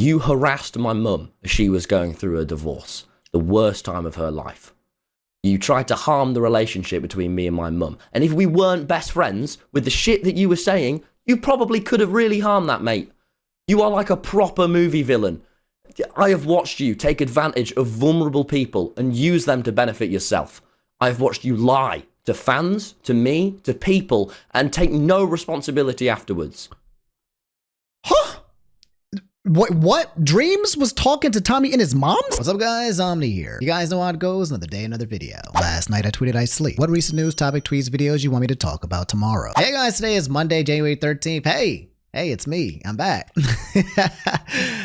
You harassed my mum as she was going through a divorce, the worst time of her life. You tried to harm the relationship between me and my mum. And if we weren't best friends, with the shit that you were saying, you probably could have really harmed that, mate. You are like a proper movie villain. I have watched you take advantage of vulnerable people and use them to benefit yourself. I have watched you lie to fans, to me, to people, and take no responsibility afterwards. Huh? What? Dreams was talking to Tommyinnit's mom? What's up, guys? Omni here. You guys know how it goes. Another day, another video. Last night I tweeted I sleep. What recent news, topic, tweets, videos you want me to talk about tomorrow? Hey guys, today is Monday, January 13th. Hey, it's me. I'm back.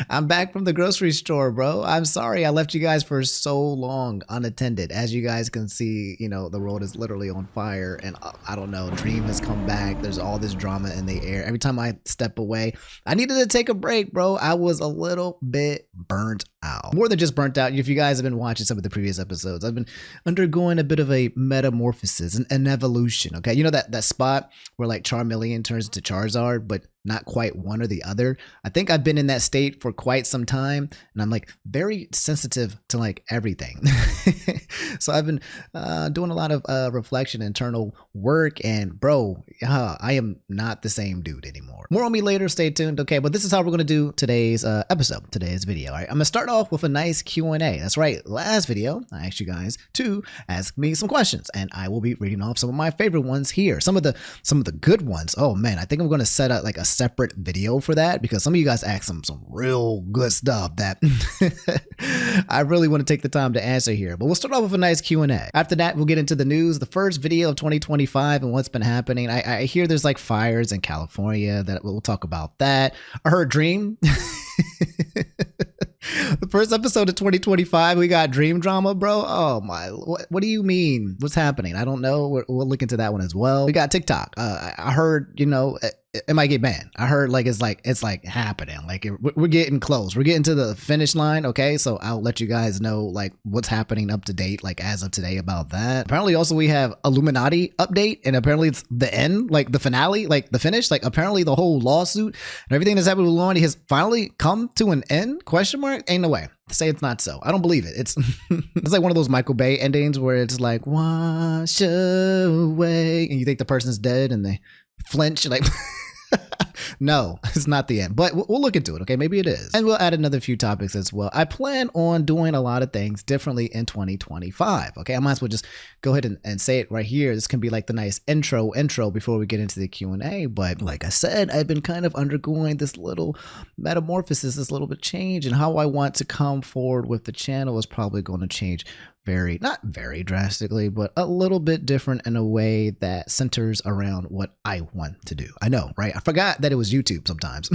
I'm back from the grocery store, bro. I'm sorry I left you guys for so long unattended. As you guys can see, you know, the world is literally on fire, and I don't know, Dream has come back. There's all this drama in the air. Every time I step away, I needed to take a break, bro. I was a little bit burnt out. More than just burnt out. If you guys have been watching some of the previous episodes, I've been undergoing a bit of a metamorphosis, an evolution, okay? You know that spot where like Charmeleon turns into Charizard, but not quite one or the other. I think I've been in that state for quite some time, and I'm like very sensitive to like everything. So I've been doing a lot of reflection, internal work, and bro, I am not the same dude anymore. More on me later, stay tuned. Okay, but this is how we're gonna do today's episode, today's video. All right, I'm gonna start off with a nice Q&A. That's right, last video I asked you guys to ask me some questions, and I will be reading off some of my favorite ones here. Some of the good ones. Oh man, I think I'm gonna set up like a separate video for that, because some of you guys asked some real good stuff that I really want to take the time to answer here. But we'll start off with a nice Q&A. After that, we'll get into the news, the first video of 2025 and what's been happening. I hear there's like fires in California. That we'll talk about that. I heard Dream. The first episode of 2025, we got Dream drama, bro. Oh my, what do you mean? What's happening? I don't know. We'll look into that one as well. We got TikTok. I heard, you know, it might get banned. I heard like it's like happening. Like we're getting close. We're getting to the finish line. Okay, so I'll let you guys know like what's happening up to date, like as of today about that. Apparently, also we have Illuminati update, and apparently it's the end, like the finale, like the finish. Like apparently the whole lawsuit and everything that's happened with Illuminati has finally come to an end? Question mark? Ain't no way to say it's not so. I don't believe it. It's it's like one of those Michael Bay endings where it's like wash away, and you think the person's dead, and they flinch like. No, it's not the end, but we'll look into it. Okay, maybe it is, and we'll add another few topics as well. I plan on doing a lot of things differently in 2025. Okay, I might as well just go ahead and say it right here. This can be like the nice intro before we get into the Q&A. But like I said, I've been kind of undergoing this little metamorphosis, this little bit change, and how I want to come forward with the channel is probably going to change not very drastically, but a little bit different in a way that centers around what I want to do. I know, right? I forgot that it was YouTube sometimes.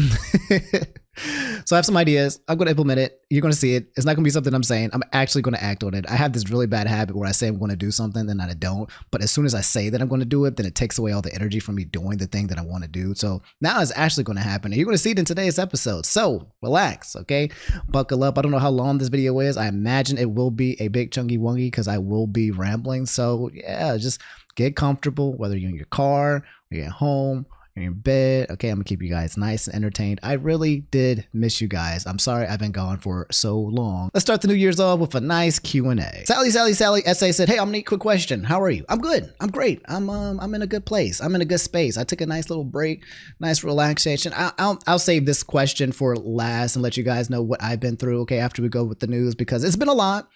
So I have some ideas. I'm going to implement it. You're going to see it. It's not going to be something I'm saying. I'm actually going to act on it. I have this really bad habit where I say I'm going to do something, then I don't. But as soon as I say that I'm going to do it, then it takes away all the energy from me doing the thing that I want to do. So now it's actually going to happen. And you're going to see it in today's episode. So relax, okay? Buckle up. I don't know how long this video is. I imagine it will be a big chunky wongy because I will be rambling. So yeah, just get comfortable, whether you're in your car, or you're at home, in your bed. Okay, I'm gonna keep you guys nice and entertained. I really did miss you guys. I'm sorry I've been gone for so long. Let's start the new year's off with a nice Q&A. Sally SA said, hey Omni, quick question. How are you? I'm good. I'm great. I'm in a good place. I'm in a good space. I took a nice little break, nice relaxation. I'll save this question for last and let you guys know what I've been through, okay, after we go with the news, because it's been a lot.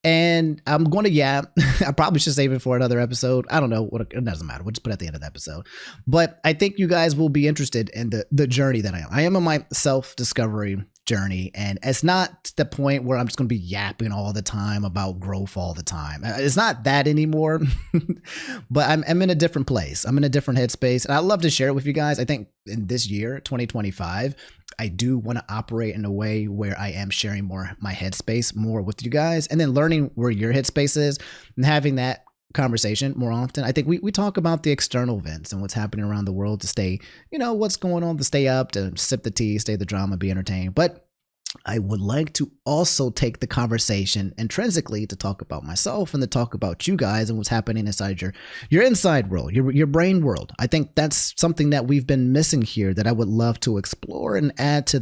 And I'm going to yap. I probably should save it for another episode. I don't know. It doesn't matter. We'll just put it at the end of the episode. But I think you guys will be interested in the journey that I am. I am on my self-discovery journey, and it's not the point where I'm just going to be yapping all the time about growth all the time. It's not that anymore. But I'm in a different place. I'm in a different headspace, and I love to share it with you guys. I think in this year, 2025, I do want to operate in a way where I am sharing my headspace more with you guys, and then learning where your headspace is and having that conversation more often. I think we talk about the external events and what's happening around the world to stay, you know, what's going on, to stay up, to sip the tea, stay the drama, be entertained. But I would like to also take the conversation intrinsically to talk about myself and to talk about you guys and what's happening inside your inside world, your brain world. I think that's something that we've been missing here that I would love to explore and add to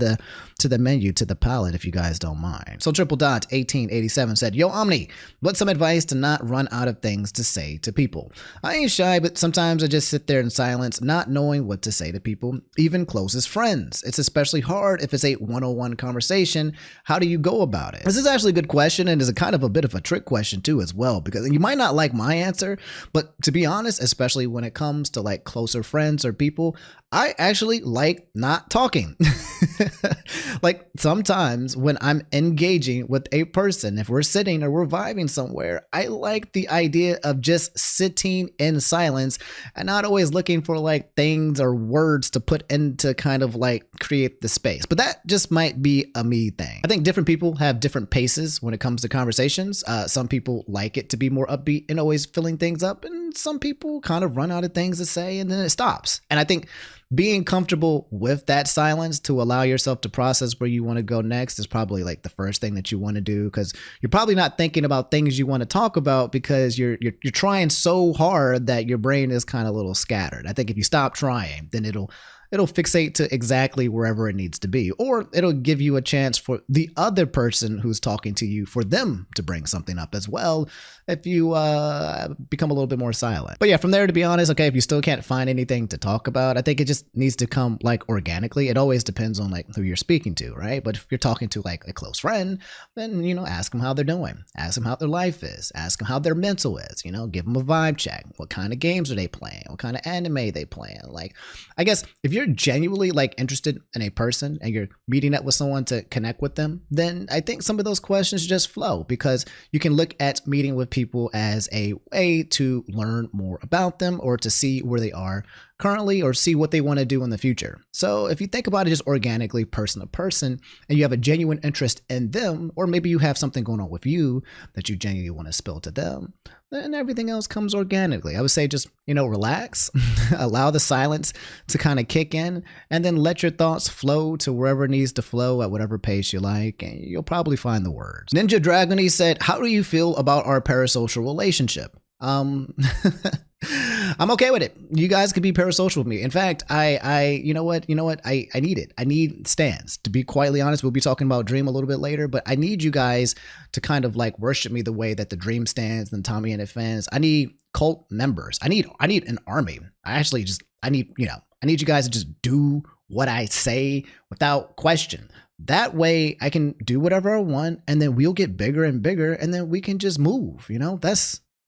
to the menu to the palate if you guys don't mind. So Triple Dot 1887 said, yo, Omni, what's some advice to not run out of things to say to people? I ain't shy, but sometimes I just sit there in silence, not knowing what to say to people, even closest friends. It's especially hard if it's a one-on-one conversation. How do you go about it? This is actually a good question, and is a kind of a bit of a trick question too as well, because you might not like my answer, but to be honest, especially when it comes to like closer friends or people, I actually like not talking. Like sometimes when I'm engaging with a person, if we're sitting or we're vibing somewhere, I like the idea of just sitting in silence and not always looking for like things or words to put into kind of like create the space. But that just might be a me thing. I think different people have different paces when it comes to conversations. Some people like it to be more upbeat and always filling things up, and some people kind of run out of things to say and then it stops. And I think being comfortable with that silence to allow yourself to process where you want to go next is probably like the first thing that you want to do, because you're probably not thinking about things you want to talk about because you're trying so hard that your brain is kind of a little scattered. I think if you stop trying, then it'll fixate to exactly wherever it needs to be, or it'll give you a chance for the other person who's talking to you, for them to bring something up as well if you become a little bit more silent. But yeah, from there, to be honest, okay, if you still can't find anything to talk about, I think it just needs to come like organically. It always depends on like who you're speaking to, right? But if you're talking to like a close friend, then, you know, ask them how they're doing, ask them how their life is, ask them how their mental is, you know, give them a vibe check. What kind of games are they playing? What kind of anime they playing? Like, I guess if you're genuinely like interested in a person and you're meeting up with someone to connect with them, then I think some of those questions just flow, because you can look at meeting with people as a way to learn more about them or to see where they are currently or see what they want to do in the future. So if you think about it just organically, person to person, and you have a genuine interest in them, or maybe you have something going on with you that you genuinely want to spill to them, then everything else comes organically. I would say just, you know, relax, allow the silence to kind of kick in, and then let your thoughts flow to wherever it needs to flow at whatever pace you like, and you'll probably find the words. Ninja Dragony said, how do you feel about our parasocial relationship? I'm okay with it. You guys could be parasocial with me. In fact, you know what? I need it. I need stands. To be quietly honest, we'll be talking about Dream a little bit later, but I need you guys to kind of like worship me the way that the Dream stands and Tommyinnit fans. I need cult members. I need an army. I need you guys to just do what I say without question. That way I can do whatever I want, and then we'll get bigger and bigger, and then we can just move, you know?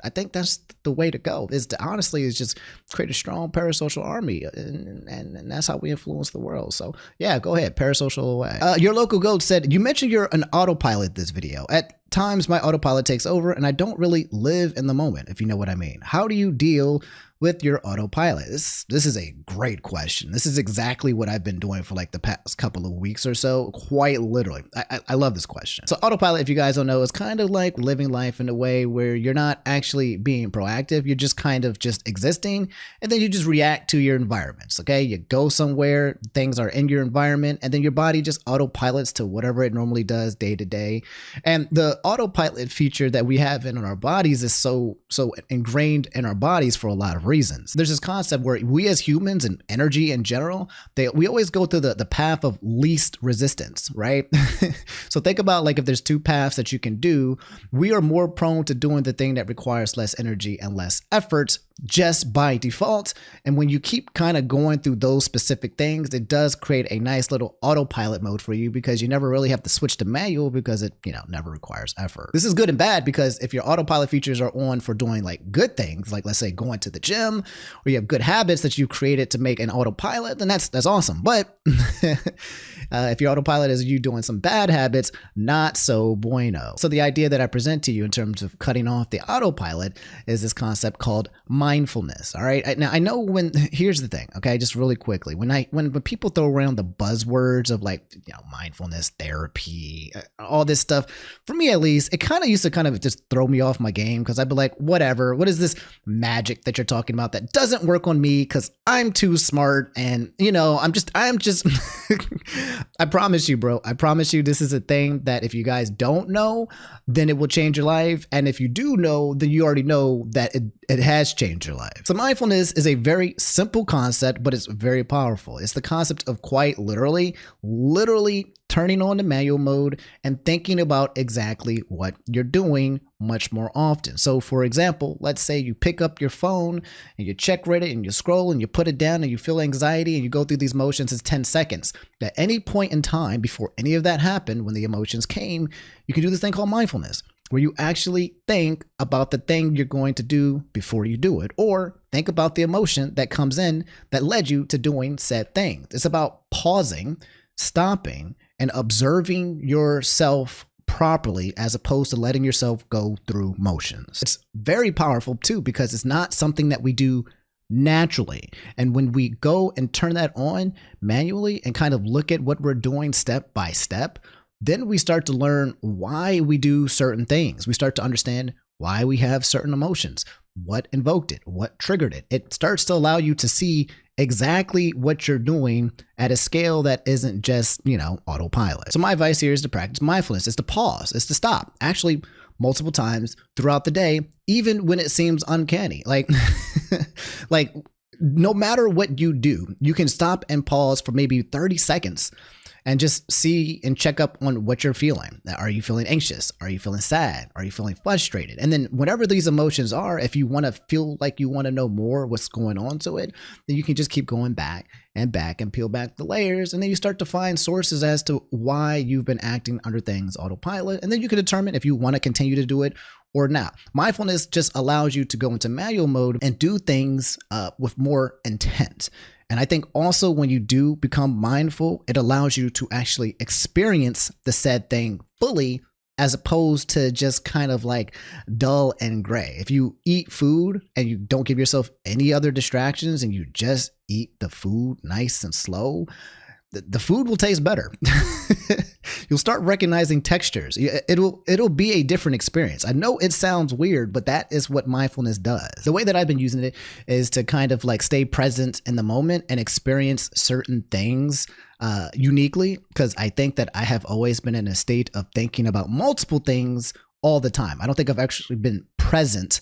I think that's the way to go, is just create a strong parasocial army, and that's how we influence the world. So yeah, go ahead, parasocial away. Your local goat said, you mentioned you're an autopilot this video. At times my autopilot takes over and I don't really live in the moment, if you know what I mean. How do you deal with your autopilot? This is a great question. This is exactly what I've been doing for like the past couple of weeks or so, quite literally. I love this question. So autopilot, if you guys don't know, is kind of like living life in a way where you're not actually being proactive. You're just kind of just existing, and then you just react to your environments. Okay, you go somewhere, things are in your environment, and then your body just autopilots to whatever it normally does day to day. And the autopilot feature that we have in our bodies is so ingrained in our bodies for a lot of reasons. There's this concept where we as humans and energy in general, we always go through the path of least resistance, right? So think about like if there's two paths that you can do, we are more prone to doing the thing that requires less energy and less effort just by default. And when you keep kind of going through those specific things, it does create a nice little autopilot mode for you, because you never really have to switch to manual, because it, never requires effort. This is good and bad, because if your autopilot features are on for doing like good things, like let's say going to the gym, or you have good habits that you created to make an autopilot, then that's awesome. But if your autopilot is you doing some bad habits, not so bueno. So the idea that I present to you in terms of cutting off the autopilot is this concept called mindfulness. All right. Now I know here's the thing. Okay. Just really quickly, when people throw around the buzzwords of like, mindfulness, therapy, all this stuff, for me at least, it kind of used to just throw me off my game, because I'd be like, whatever, what is this magic that you're talking about that doesn't work on me because I'm too smart, and I'm just I promise you, bro, I promise you, this is a thing that if you guys don't know, then it will change your life, and if you do know, then you already know that it has changed change your life. So mindfulness is a very simple concept, but it's very powerful. It's the concept of quite literally turning on the manual mode and thinking about exactly what you're doing much more often. So for example, let's say you pick up your phone and you check Reddit and you scroll and you put it down and you feel anxiety and you go through these motions. It's 10 seconds. At any point in time before any of that happened, when the emotions came, you can do this thing called mindfulness, where you actually think about the thing you're going to do before you do it, or think about the emotion that comes in that led you to doing said thing. It's about pausing, stopping, and observing yourself properly as opposed to letting yourself go through motions. It's very powerful too, because it's not something that we do naturally. And when we go and turn that on manually and kind of look at what we're doing step by step, then we start to learn why we do certain things. We start to understand why we have certain emotions, what invoked it, what triggered it. It starts to allow you to see exactly what you're doing at a scale that isn't just, autopilot. So my advice here is to practice mindfulness. It's to pause, it's to stop, actually multiple times throughout the day, even when it seems uncanny. Like no matter what you do, you can stop and pause for maybe 30 seconds and just see and check up on what you're feeling. Are you feeling anxious? Are you feeling sad? Are you feeling frustrated? And then whatever these emotions are, if you want to feel like you want to know more what's going on to it, then you can just keep going back and peel back the layers. And then you start to find sources as to why you've been acting under things autopilot. And then you can determine if you want to continue to do it or not. Mindfulness just allows you to go into manual mode and do things with more intent. And I think also when you do become mindful, it allows you to actually experience the said thing fully, as opposed to just kind of like dull and gray. If you eat food and you don't give yourself any other distractions and you just eat the food nice and slow, the food will taste better. You'll start recognizing textures. It'll be a different experience. I know it sounds weird, but that is what mindfulness does. The way that I've been using it is to kind of like stay present in the moment and experience certain things uniquely, because I think that I have always been in a state of thinking about multiple things all the time. I don't think I've actually been present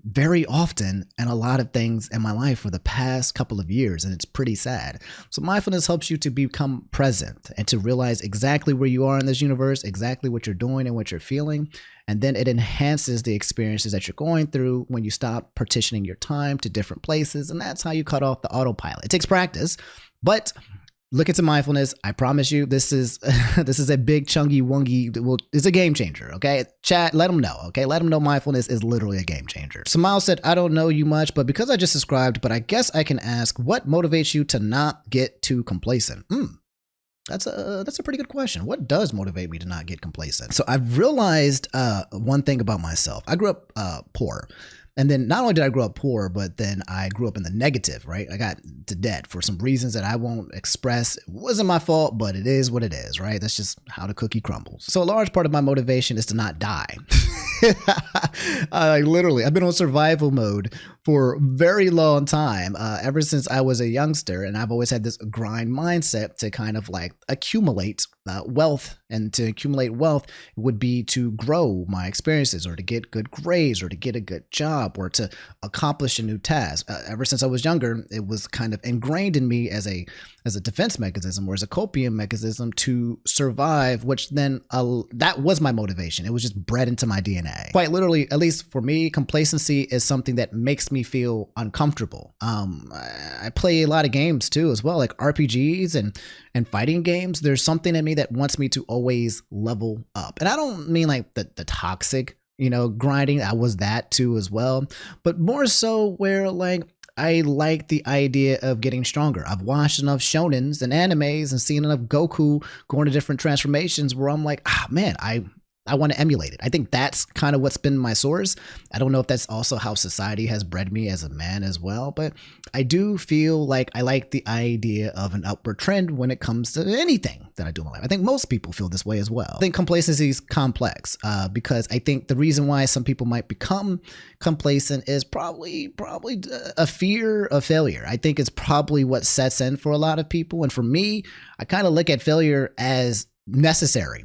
very often in a lot of things in my life for the past couple of years, and it's pretty sad. So mindfulness helps you to become present and to realize exactly where you are in this universe, exactly what you're doing and what you're feeling. And then it enhances the experiences that you're going through when you stop partitioning your time to different places. And that's how you cut off the autopilot. It takes practice, but look into mindfulness. I promise you, this is a big chungy wungy. It's a game changer. Okay, chat. Let them know. Okay, let them know mindfulness is literally a game changer. So Miles said, "I don't know you much, but because I just subscribed, but I guess I can ask, what motivates you to not get too complacent?" That's a pretty good question. What does motivate me to not get complacent? So I've realized one thing about myself. I grew up poor. And then not only did I grow up poor, but then I grew up in the negative, right? I got to debt for some reasons that I won't express. It wasn't my fault, but it is what it is, right? That's just how the cookie crumbles. So a large part of my motivation is to not die. Literally, I've been on survival mode for a very long time, ever since I was a youngster. And I've always had this grind mindset to kind of like accumulate wealth. And to accumulate wealth would be to grow my experiences, or to get good grades, or to get a good job, or to accomplish a new task. Ever since I was younger, it was kind of ingrained in me as a defense mechanism, or as a coping mechanism to survive, which then that was my motivation. It was just bred into my DNA. Quite literally, at least for me, complacency is something that makes me feel uncomfortable. I play a lot of games too as well, like RPGs and fighting games. There's something in me that wants me to always level up. And I don't mean like the toxic, grinding. I was that too as well, but more so where like I like the idea of getting stronger. I've watched enough shonens and animes and seen enough Goku going to different transformations where I'm like, man, I want to emulate it. I think that's kind of what's been my source. I don't know if that's also how society has bred me as a man as well, but I do feel like I like the idea of an upward trend when it comes to anything that I do in my life. I think most people feel this way as well. I think complacency is complex because I think the reason why some people might become complacent is probably a fear of failure. I think it's probably what sets in for a lot of people. And for me, I kind of look at failure as necessary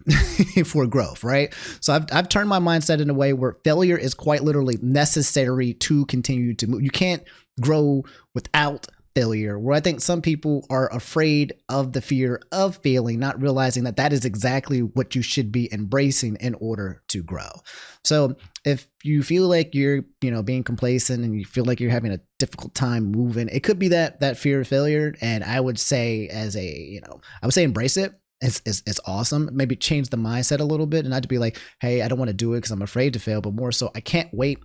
for growth, right? So I've turned my mindset in a way where failure is quite literally necessary to continue to move. You can't grow without failure, where I think some people are afraid of the fear of failing, not realizing that that is exactly what you should be embracing in order to grow. So if you feel like you're, being complacent and you feel like you're having a difficult time moving, it could be that fear of failure. And I would say I would say embrace it. It's awesome. Maybe change the mindset a little bit and not to be like, hey, I don't want to do it because I'm afraid to fail, but more so I can't wait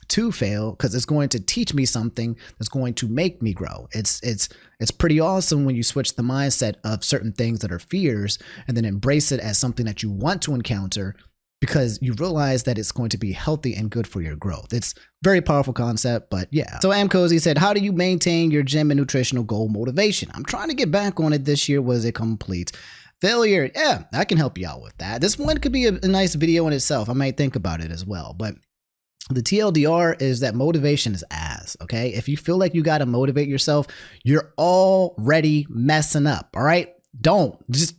to fail because it's going to teach me something that's going to make me grow. It's pretty awesome when you switch the mindset of certain things that are fears and then embrace it as something that you want to encounter because you realize that it's going to be healthy and good for your growth. It's very powerful concept, but yeah. So Am Cozy said, how do you maintain your gym and nutritional goal motivation? I'm trying to get back on it this year. Was a complete failure. Yeah, I can help you out with that. This one could be a nice video in itself. I might think about it as well, but the TLDR is that motivation is ass, okay? If you feel like you got to motivate yourself, you're already messing up, all right? Don't. Just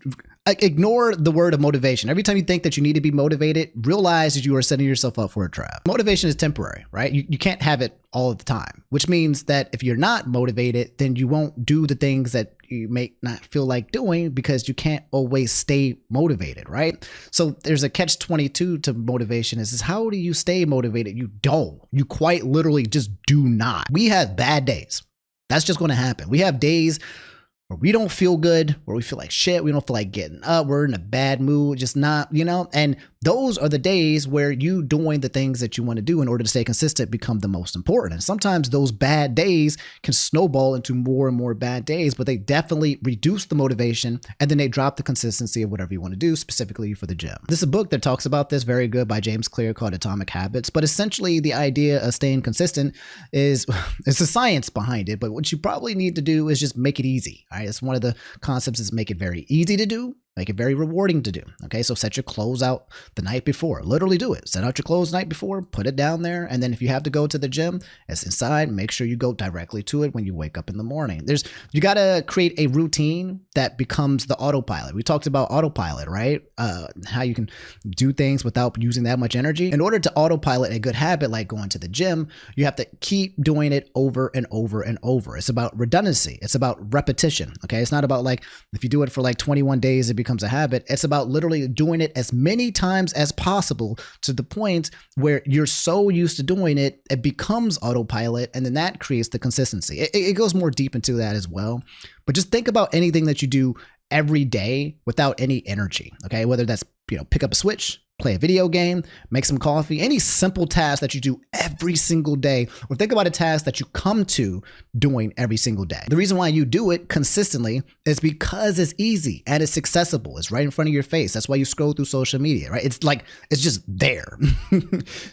ignore the word of motivation. Every time you think that you need to be motivated, realize that you are setting yourself up for a trap. Motivation is temporary, right? You can't have it all the time, which means that if you're not motivated, then you won't do the things that you may not feel like doing because you can't always stay motivated, right? So there's a catch-22 to motivation is how do you stay motivated? You don't. You quite literally just do not. We have bad days. That's just going to happen. We have days where we don't feel good, where we feel like shit, we don't feel like getting up, we're in a bad mood, just not, and those are the days where you doing the things that you want to do in order to stay consistent become the most important. And sometimes those bad days can snowball into more and more bad days, but they definitely reduce the motivation and then they drop the consistency of whatever you want to do, specifically for the gym. This is a book that talks about this, very good, by James Clear, called Atomic Habits. But essentially the idea of staying consistent is it's a science behind it, but what you probably need to do is just make it easy. All right, it's one of the concepts is make it very easy to do. Make it very rewarding to do. Okay, so set your clothes out the night before. Literally do it. Set out your clothes the night before, put it down there, and then if you have to go to the gym, it's inside. Make sure you go directly to it when you wake up in the morning. You got to create a routine that becomes the autopilot. We talked about autopilot, right? How you can do things without using that much energy. In order to autopilot a good habit like going to the gym, you have to keep doing it over and over and over. It's about redundancy. It's about repetition. Okay, it's not about like if you do it for like 21 days, it becomes a habit. It's about literally doing it as many times as possible to the point where you're so used to doing it, it becomes autopilot, and then that creates the consistency. It goes more deep into that as well. But just think about anything that you do every day without any energy. Okay, whether that's pick up a switch, play a video game, make some coffee, any simple task that you do every single day, or think about a task that you come to doing every single day. The reason why you do it consistently is because it's easy and it's accessible. It's right in front of your face. That's why you scroll through social media, right? It's just there.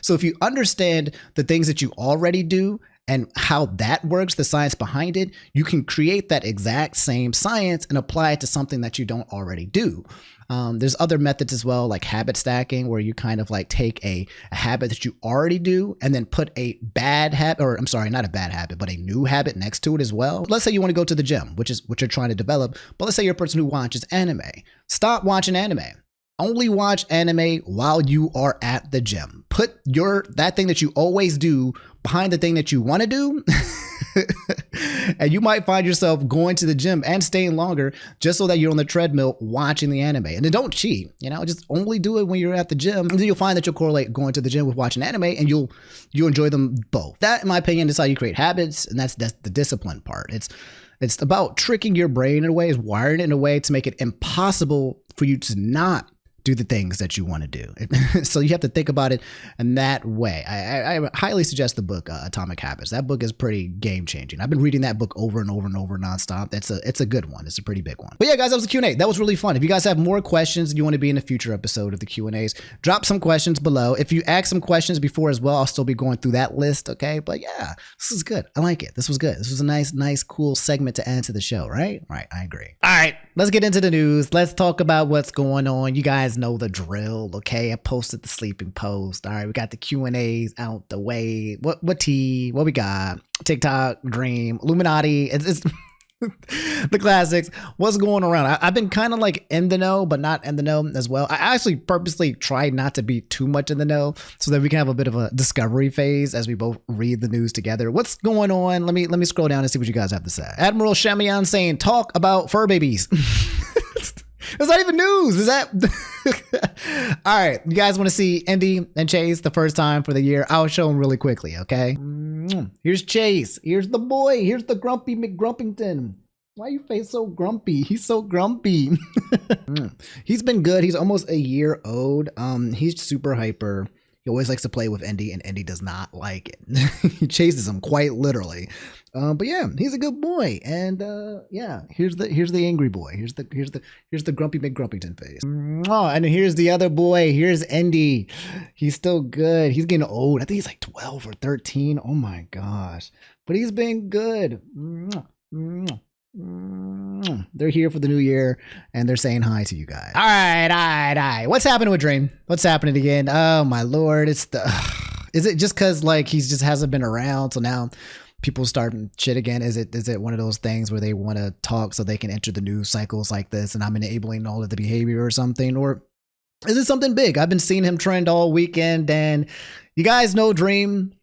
So if you understand the things that you already do and how that works, the science behind it, you can create that exact same science and apply it to something that you don't already do. There's other methods as well, like habit stacking, where you kind of like take a habit that you already do and then put a bad habit, or I'm sorry, not a bad habit, but a new habit next to it as well. Let's say you want to go to the gym, which is what you're trying to develop. But let's say you're a person who watches anime. Stop watching anime. Only watch anime while you are at the gym. Put that thing that you always do behind the thing that you want to do. And you might find yourself going to the gym and staying longer just so that you're on the treadmill watching the anime. And then don't cheat, just only do it when you're at the gym. And then you'll find that you'll correlate going to the gym with watching anime, and you'll enjoy them both. That, in my opinion, is how you create habits, and that's the discipline part. It's about tricking your brain in a way, is wiring it in a way to make it impossible for you to not do the things that you want to do. So you have to think about it in that way. I highly suggest the book Atomic Habits. That book is pretty game changing. I've been reading that book over and over and over nonstop. It's a good one. It's a pretty big one. But yeah, guys, that was the Q&A. That was really fun. If you guys have more questions and you want to be in a future episode of the Q&As, drop some questions below. If you ask some questions before as well, I'll still be going through that list. Okay. But yeah, this is good. I like it. This was good. This was a nice, cool segment to add to the show, right? Right. I agree. All right. Let's get into the news. Let's talk about what's going on. You guys know the drill. Okay, I posted the sleeping post. All right, we got the Q&As out the way. What we got? TikTok, Dream, Illuminati. It's The classics. What's going around? I've been kind of like in the know, but not in the know as well. I actually purposely tried not to be too much in the know so that we can have a bit of a discovery phase as we both read the news together. What's going on? Let me scroll down and see what you guys have to say. Admiral Shamian saying, talk about fur babies. It's not even news. Is that? All right. You guys want to see Indy and Chase the first time for the year? I'll show them really quickly. Okay. Here's Chase. Here's the boy. Here's the grumpy McGrumpington. Why you face so grumpy? He's so grumpy. He's been good. He's almost a year old. He's super hyper. He always likes to play with Indy, and Indy does not like it. He chases him quite literally. But yeah, he's a good boy. And yeah, here's the angry boy. Here's the grumpy McGrumpington face. Oh, and here's the other boy. Here's Indy. He's still good. He's getting old. I think he's like 12 or 13. Oh my gosh. But he's been good. They're here for the new year and they're saying hi to you guys. All right. What's happening with Dream? What's happening again? Oh my lord. Is it just because like he just hasn't been around, so now people starting shit again? Is it one of those things where they want to talk so they can enter the news cycles like this and I'm enabling all of the behavior or something? Or is it something big? I've been seeing him trend all weekend, and you guys know Dream.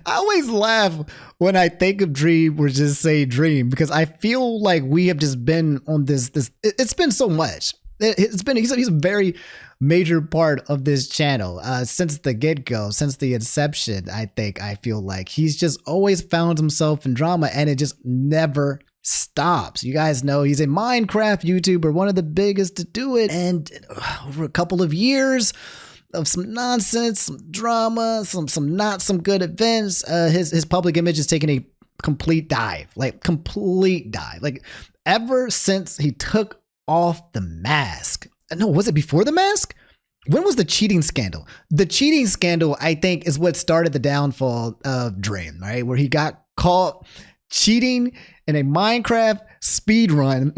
I always laugh when I think of Dream or just say Dream, because I feel like we have just been on this it's been so much. He's a very major part of this channel since the get-go, since the inception. I feel like he's just always found himself in drama and it just never stops. You guys know he's a Minecraft YouTuber, one of the biggest to do it, and over a couple of years of some nonsense, some drama, some not some good events, his public image has taken a complete dive. Like ever since he took off the mask. No, was it before the mask? When was the cheating scandal? The cheating scandal, I think, is what started the downfall of Dream, right? Where he got caught cheating in a Minecraft speed run.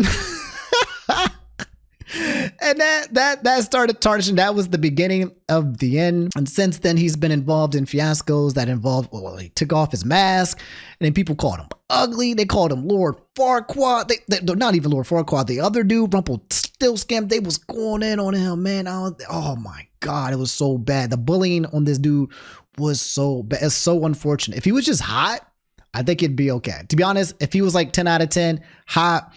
And that started tarnishing. That was the beginning of the end. And since then, he's been involved in fiascos that involved, well, he took off his mask and then people called him ugly. They called him Lord Farquaad. They're not even Lord Farquaad. The other dude, Rumpelstiltskin, they was going in on him, man. Oh my God, it was so bad. The bullying on this dude was so bad. It's so unfortunate. If he was just hot, I think it'd be okay. To be honest, if he was like 10 out of 10 hot,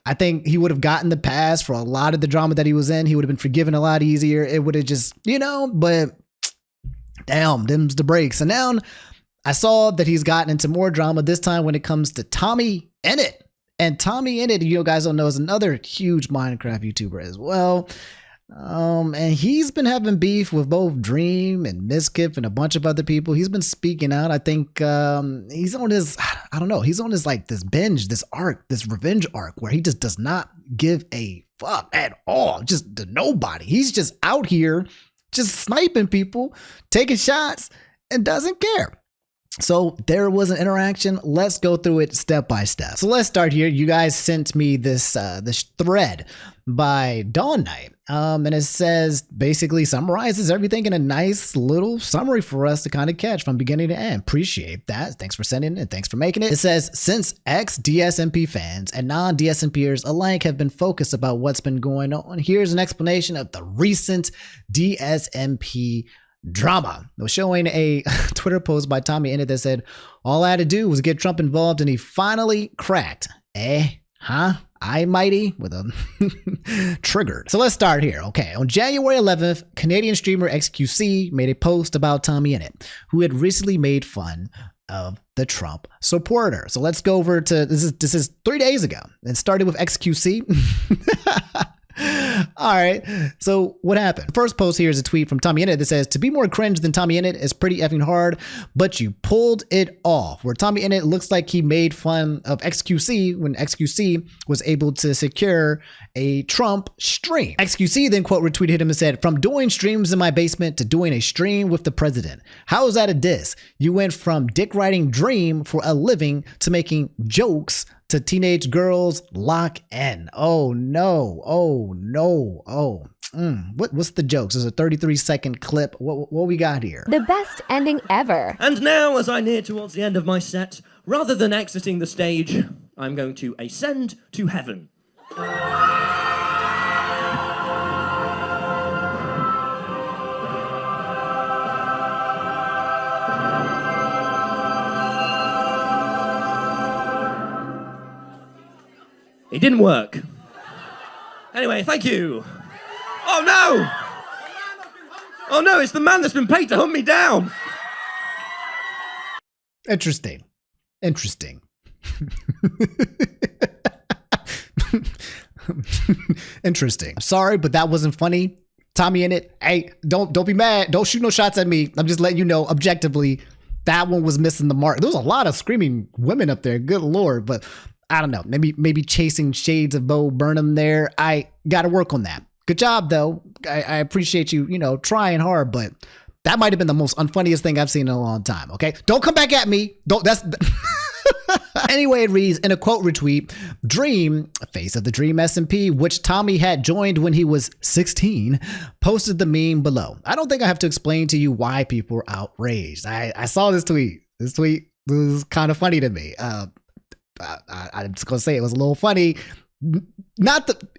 I think he would have gotten the pass for a lot of the drama that he was in. He would have been forgiven a lot easier. It would have just, but damn, them's the breaks. And now I saw that he's gotten into more drama this time when it comes to Tommyinnit. And Tommyinnit, you guys don't know, is another huge Minecraft YouTuber as well. And he's been having beef with both Dream and Miskip and a bunch of other people. He's been speaking out. I think he's on his, he's on his like this binge, this arc, this revenge arc where he just does not give a fuck at all. Just to nobody. He's just out here just sniping people, taking shots, and doesn't care. So there was an interaction. Let's go through it step by step. So let's start here. You guys sent me this thread by Dawn Knight. And it says, basically summarizes everything in a nice little summary for us to kind of catch from beginning to end. Appreciate that. Thanks for sending it and thanks for making it. It says, since ex-DSMP fans and non-DSMPers alike have been focused about what's been going on, here's an explanation of the recent DSMP drama. It was showing a Twitter post by Tommyinnit that said, all I had to do was get Trump involved and he finally cracked. I mighty with a triggered. So let's start here. Okay. On January 11th, Canadian streamer XQC made a post about Tommyinnit, who had recently made fun of the Trump supporter. So let's go over to this is 3 days ago. It started with XQC. All right. So what happened? The first post here is a tweet from Tommyinnit that says, to be more cringe than Tommyinnit is pretty effing hard, but you pulled it off. Where Tommyinnit looks like he made fun of XQC when XQC was able to secure a Trump stream. XQC then quote retweeted him and said, from doing streams in my basement to doing a stream with the president. How is that a diss? You went from dick writing Dream for a living to making jokes to teenage girls lock in. Oh no. What's the jokes? There's a 33-second clip. What we got here? The best ending ever. And now, as I near towards the end of my set, rather than exiting the stage, I'm going to ascend to heaven. It didn't work. Anyway, thank you. Oh no! Oh no, it's the man that's been paid to hunt me down. Interesting. Interesting. I'm sorry, but that wasn't funny. Tommyinnit, hey, don't be mad. Don't shoot no shots at me. I'm just letting you know, objectively, that one was missing the mark. There was a lot of screaming women up there. Good Lord, but I don't know. Maybe chasing shades of Bo Burnham there. I got to work on that. Good job, though. I appreciate you, trying hard, but that might have been the most unfunniest thing I've seen in a long time. Okay, don't come back at me. Anyway, it reads in a quote retweet, Dream, face of the Dream SMP, which Tommy had joined when he was 16, posted the meme below. I don't think I have to explain to you why people were outraged. I saw this tweet. This tweet was kind of funny to me. I'm just going to say it was a little funny.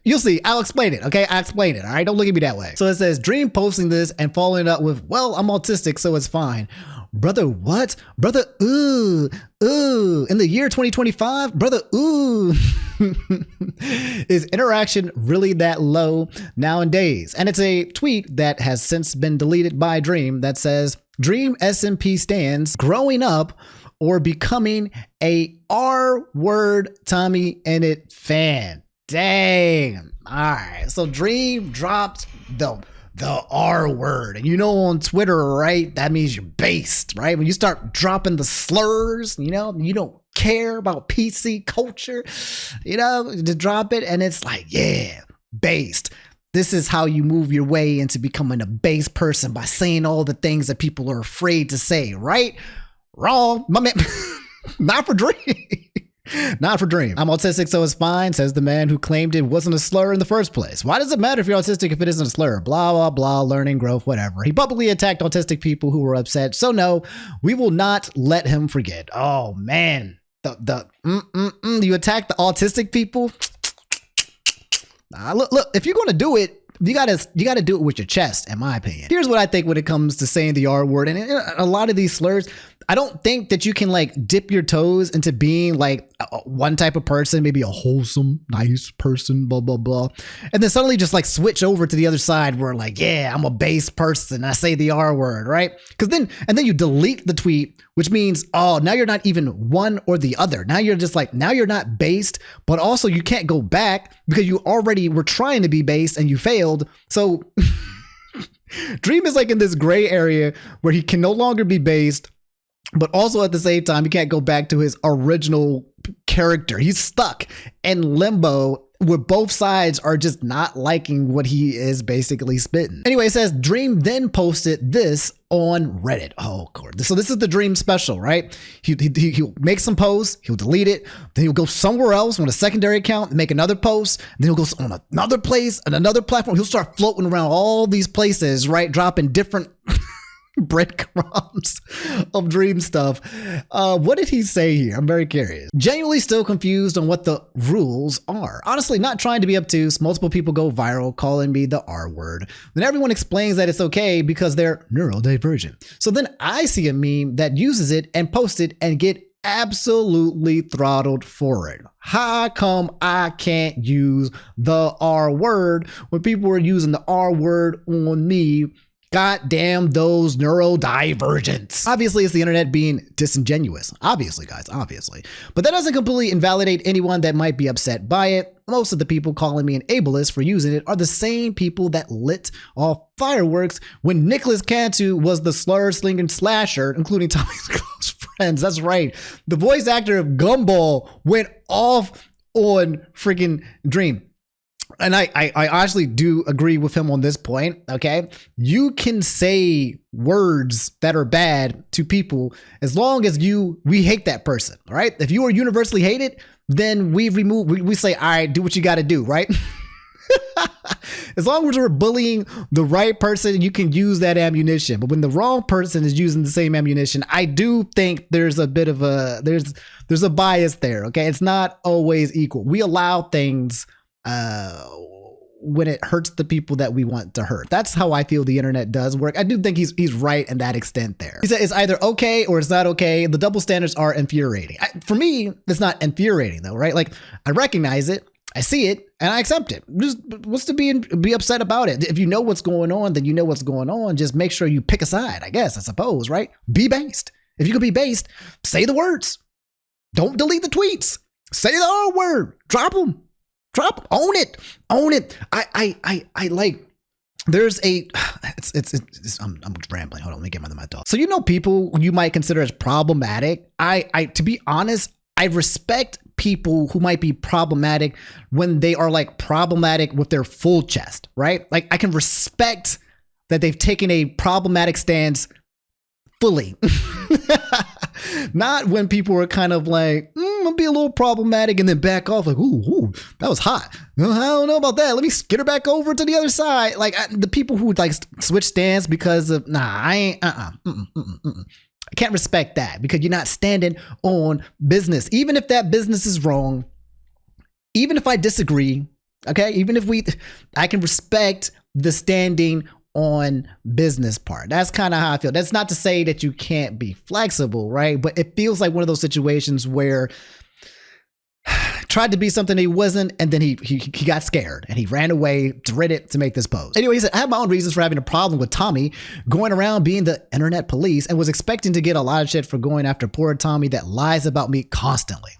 You'll see. I'll explain it. Okay. I'll explain it. All right. Don't look at me that way. So it says Dream posting this and following up with, well, I'm autistic, so it's fine. Brother, what? Brother, ooh. In the year 2025, brother, ooh. Is interaction really that low nowadays? And it's a tweet that has since been deleted by Dream that says, Dream SMP stands growing up or becoming a R-word Tommyinnit fan. Dang. All right. So Dream dropped the R word. And on Twitter, right? That means you're based, right? When you start dropping the slurs, you don't care about PC culture, to drop it. And it's like, yeah, based. This is how you move your way into becoming a base person, by saying all the things that people are afraid to say, right? Wrong. My man. Not for Dream. Not for Dream. I'm autistic, so it's fine, says the man who claimed it wasn't a slur in the first place. Why does it matter if you're autistic if it isn't a slur? Blah, blah, blah, learning, growth, whatever. He publicly attacked autistic people who were upset. So no, we will not let him forget. Oh man. You attack the autistic people? Look, if you're going to do it, you gotta do it with your chest, in my opinion. Here's what I think when it comes to saying the R word and a lot of these slurs. I don't think that you can dip your toes into being one type of person, maybe a wholesome, nice person, blah, blah, blah. And then suddenly just switch over to the other side where yeah, I'm a base person. I say the R word, right? And then you delete the tweet, which means, oh, now you're not even one or the other. Now you're just now you're not based, but also you can't go back because you already were trying to be based and you failed. So Dream is in this gray area where he can no longer be based, but also at the same time, he can't go back to his original character. He's stuck in limbo where both sides are just not liking what he is basically spitting. Anyway, it says Dream then posted this on Reddit. Oh, God. So this is the Dream special, right? He'll make some posts, he'll delete it, then he'll go somewhere else on a secondary account and make another post, then he'll go on another place and another platform. He'll start floating around all these places, right? Dropping different breadcrumbs of Dream stuff. What did he say here? I'm very curious. Genuinely still confused on what the rules are. Honestly, not trying to be obtuse. Multiple people go viral calling me the R word. Then everyone explains that it's okay because they're neurodivergent. So then I see a meme that uses it and post it and get absolutely throttled for it. How come I can't use the R word when people are using the R word on me? God damn those neurodivergents. Obviously, it's the internet being disingenuous. Obviously, guys, obviously. But that doesn't completely invalidate anyone that might be upset by it. Most of the people calling me an ableist for using it are the same people that lit off fireworks when Nicholas Cantu was the slur-slinging slasher, including Tommy's close friends. That's right. The voice actor of Gumball went off on freaking Dream. And I actually do agree with him on this point, okay? You can say words that are bad to people as long as we hate that person, all right? If you are universally hated, then we say, all right, do what you got to do, right? as long as we're bullying the right person, you can use that ammunition. But when the wrong person is using the same ammunition, I do think there's a bit of there's a bias there. Okay, it's not always equal. We allow things when it hurts the people that we want to hurt. That's how I feel the internet does work. I do think he's right in that extent there. He said it's either okay or it's not okay. The double standards are infuriating. For me, it's not infuriating though, right? Like I recognize it, I see it, and I accept it. Just what's to be upset about it? If you know what's going on, then you know what's going on. Just make sure you pick a side, I suppose, right? Be based. If you can be based, say the words. Don't delete the tweets. Say the R word. Drop them. Own it. I like, there's a, I'm rambling. Hold on. Let me get my thoughts. So, you know, people you might consider as problematic. To be honest, I respect people who might be problematic when they are like problematic with their full chest, right? Like I can respect that they've taken a problematic stance fully. Not when people are kind of like, I'm gonna be a little problematic and then back off like, ooh, that was hot. I don't know about that. Let me get her back over to the other side. Like the people who like switch stance because of, I can't respect that because you're not standing on business. Even if that business is wrong, even if I disagree, okay, I can respect the standing on business part. That's kind of how I feel. That's not to say that you can't be flexible, right? But it feels like one of those situations where tried to be something he wasn't, and then he got scared and he ran away, dreaded to make this post. Anyway, he said, I have my own reasons for having a problem with Tommy going around being the internet police and was expecting to get a lot of shit for going after poor Tommy that lies about me constantly.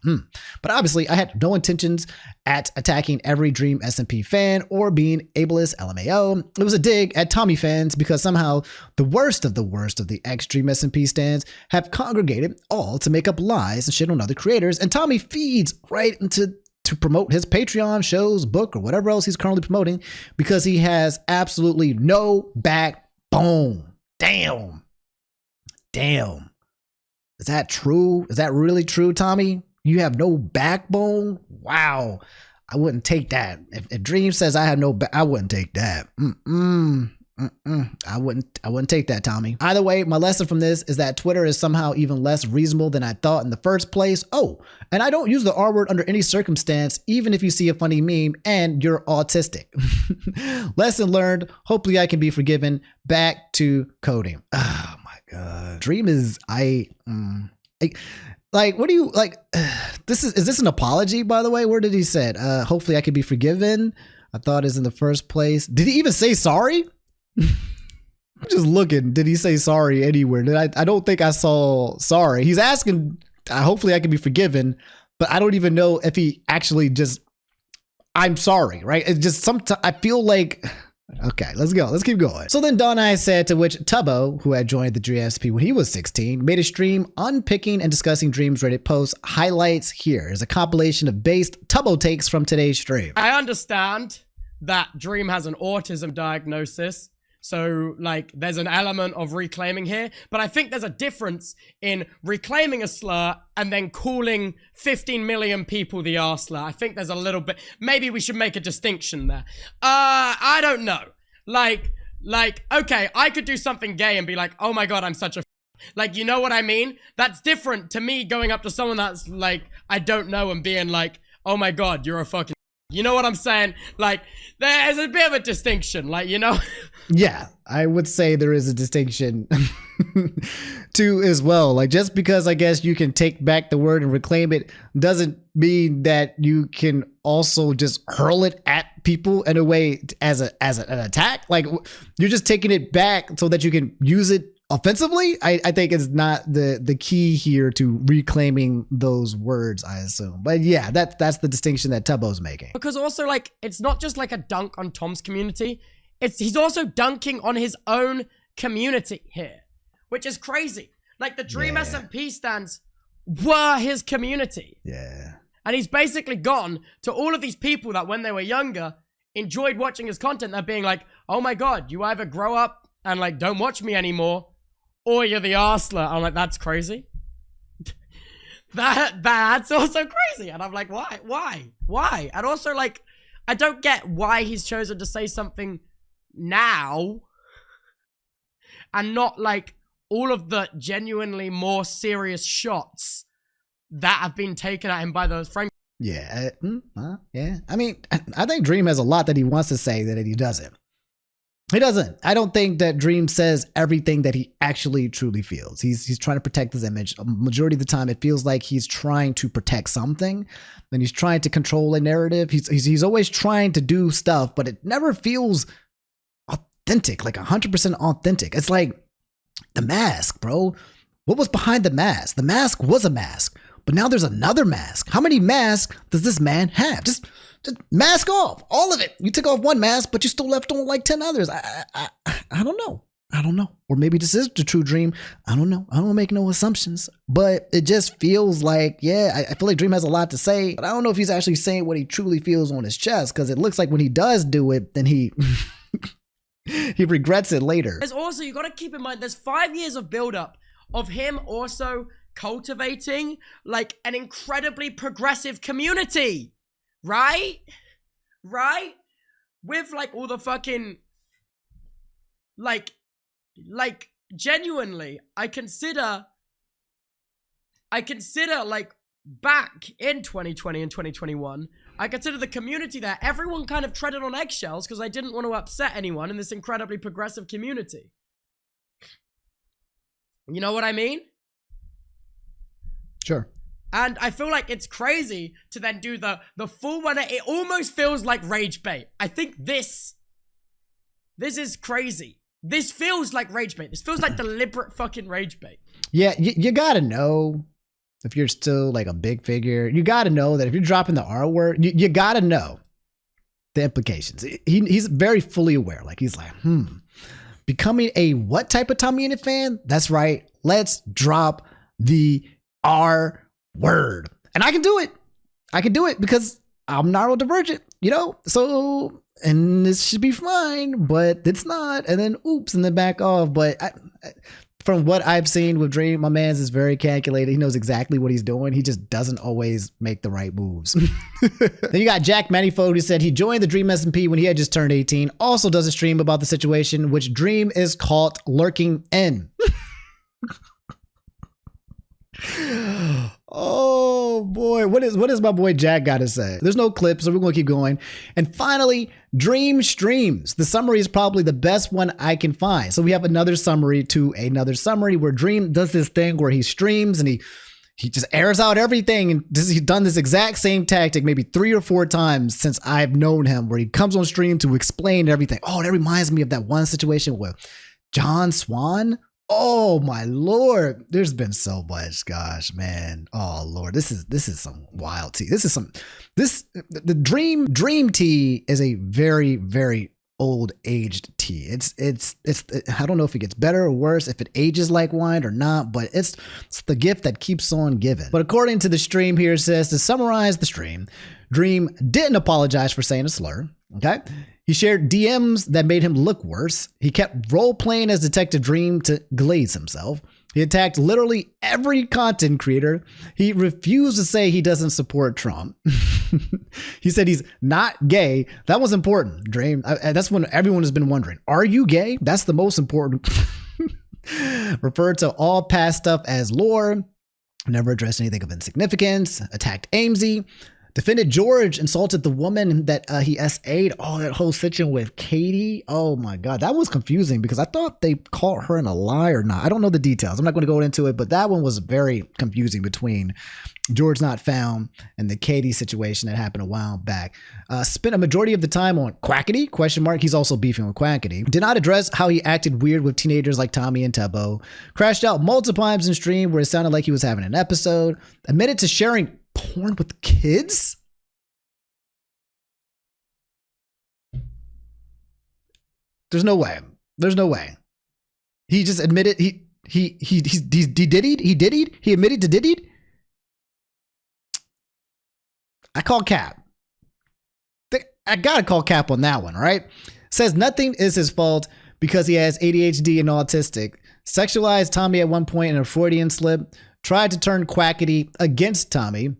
But obviously I had no intentions at attacking every Dream SMP fan or being ableist LMAO. It was a dig at Tommy fans because somehow the worst of the ex-Dream SMP stands have congregated all to make up lies and shit on other creators, and Tommy feeds right into to promote his Patreon, shows, book, or whatever else he's currently promoting because he has absolutely no backbone. Damn. Is that true? Is that really true, Tommy? You have no backbone? Wow. I wouldn't take that. If Dream says I have no I wouldn't take that. I wouldn't take that, Tommy. Either way, my lesson from this is that Twitter is somehow even less reasonable than I thought in the first place. Oh, and I don't use the R word under any circumstance, even if you see a funny meme and you're autistic. Lesson learned. Hopefully I can be forgiven. Back to coding. Oh my God. Dream is, like, what do you, like, is this an apology, by the way? Where did he say it? Hopefully I can be forgiven. I thought is in the first place. Did he even say sorry? I'm just looking. Did he say sorry anywhere? I don't think I saw sorry. He's asking, hopefully I can be forgiven, but I don't even know if he actually just, I'm sorry, right? It's just sometimes I feel like, okay, let's go. Let's keep going. So then Don I said, to which Tubbo, who had joined the DreamSP when he was 16, made a stream unpicking and discussing Dream's Reddit posts. Highlights here is a compilation of based Tubbo takes from today's stream. I understand that Dream has an autism diagnosis. So, like, there's an element of reclaiming here. But I think there's a difference in reclaiming a slur and then calling 15 million people the R slur. I think there's a little bit... Maybe we should make a distinction there. I don't know. Like, okay, I could do something gay and be like, oh my God, I'm such a... Like, you know what I mean? That's different to me going up to someone that's, like, I don't know and being like, oh my God, you're a fucking... You know what I'm saying? Like, there's a bit of a distinction, like, you know? Yeah, I would say there is a distinction too as well. Like, just because I guess you can take back the word and reclaim it doesn't mean that you can also just hurl it at people in a way as an attack. Like, you're just taking it back so that you can use it offensively. I think is not the key here to reclaiming those words, I assume. But yeah, that's the distinction that Tubbo's making. Because also, like, it's not just like a dunk on Tom's community. He's also dunking on his own community here, which is crazy. Like, the Dream SMP stands were his community. Yeah. And he's basically gone to all of these people that when they were younger enjoyed watching his content. They're being like, oh my God, you either grow up and like don't watch me anymore, or you're the arsler. I'm like, that's crazy. That's also crazy. And I'm like, why? And also, like, I don't get why he's chosen to say something now and not like all of the genuinely more serious shots that have been taken at him by those friends. Yeah. Yeah. I mean, I think Dream has a lot that he wants to say that he doesn't. He doesn't. I don't think that Dream says everything that he actually truly feels. He's trying to protect his image. A majority of the time, it feels like he's trying to protect something, and he's trying to control a narrative. He's always trying to do stuff, but it never feels authentic, like 100% authentic. It's like The Mask, bro. What was behind The Mask? The Mask was a mask, but now there's another mask. How many masks does this man have? Just mask off all of it. You took off one mask, but you still left on like 10 others. I don't know. I don't know. Or maybe this is the true Dream. I don't know. I don't make no assumptions, but it just feels like, yeah, I feel like Dream has a lot to say, but I don't know if he's actually saying what he truly feels on his chest, because it looks like when he does do it, then he he regrets it later. There's also, you got to keep in mind, there's 5 years of buildup of him also cultivating like an incredibly progressive community. Right? With like all the fucking like genuinely, I consider like back in 2020 and 2021, I consider the community there, everyone kind of treaded on eggshells because I didn't want to upset anyone in this incredibly progressive community. You know what I mean? Sure. And I feel like it's crazy to then do the full one. It almost feels like rage bait. I think this is crazy. This feels like rage bait. This feels like deliberate fucking rage bait. Yeah, you gotta know if you're still like a big figure. You gotta know that if you're dropping the R word, you gotta know the implications. He's very fully aware. Like he's like, becoming a what type of Tommyinnit fan? That's right. Let's drop the R word. And I can do it. I can do it because I'm neurodivergent, you know? So, and this should be fine, but it's not. And then oops, and then back off. But from what I've seen with Dream, my man's is very calculated. He knows exactly what he's doing. He just doesn't always make the right moves. Then you got Jack Manifold, who said he joined the Dream SMP when he had just turned 18. Also does a stream about the situation, which Dream is caught lurking in. Oh boy, what is my boy Jack got to say? There's no clip, so we're gonna keep going. And finally, Dream streams. The summary is probably the best one I can find. So we have another summary to another summary where Dream does this thing where he streams and he just airs out everything. And he's done this exact same tactic maybe 3 or 4 times since I've known him, where he comes on stream to explain everything. Oh, that reminds me of that one situation with John Swan. Oh my Lord, there's been so much, gosh, man. Oh Lord, this is some wild tea. The dream tea is a very, very old aged tea. It's I don't know if it gets better or worse, if it ages like wine or not, but it's the gift that keeps on giving. But according to the stream here, it says, to summarize the stream, Dream didn't apologize for saying a slur. Okay. He shared DMs that made him look worse. He kept role-playing as Detective Dream to glaze himself. He attacked literally every content creator. He refused to say he doesn't support Trump. He said he's not gay. That was important, Dream. That's when everyone has been wondering, are you gay? That's the most important. Referred to all past stuff as lore. Never addressed anything of insignificance. Attacked Amesy. Defended George, insulted the woman that he SA'd. Oh, that whole situation with Katie. Oh my God. That was confusing because I thought they caught her in a lie or not. I don't know the details. I'm not going to go into it, but that one was very confusing between George not found and the Katie situation that happened a while back. Spent a majority of the time on Quackity, ? He's also beefing with Quackity. Did not address how he acted weird with teenagers like Tommy and Tebow. Crashed out multiple times in stream where it sounded like he was having an episode. Admitted to sharing porn with kids? There's no way. There's no way. He just admitted he diddied? He diddied? He admitted to diddied? I call cap. I gotta call cap on that one, right? Says nothing is his fault because he has ADHD and autistic. Sexualized Tommy at one point in a Freudian slip. Tried to turn Quackity against Tommy.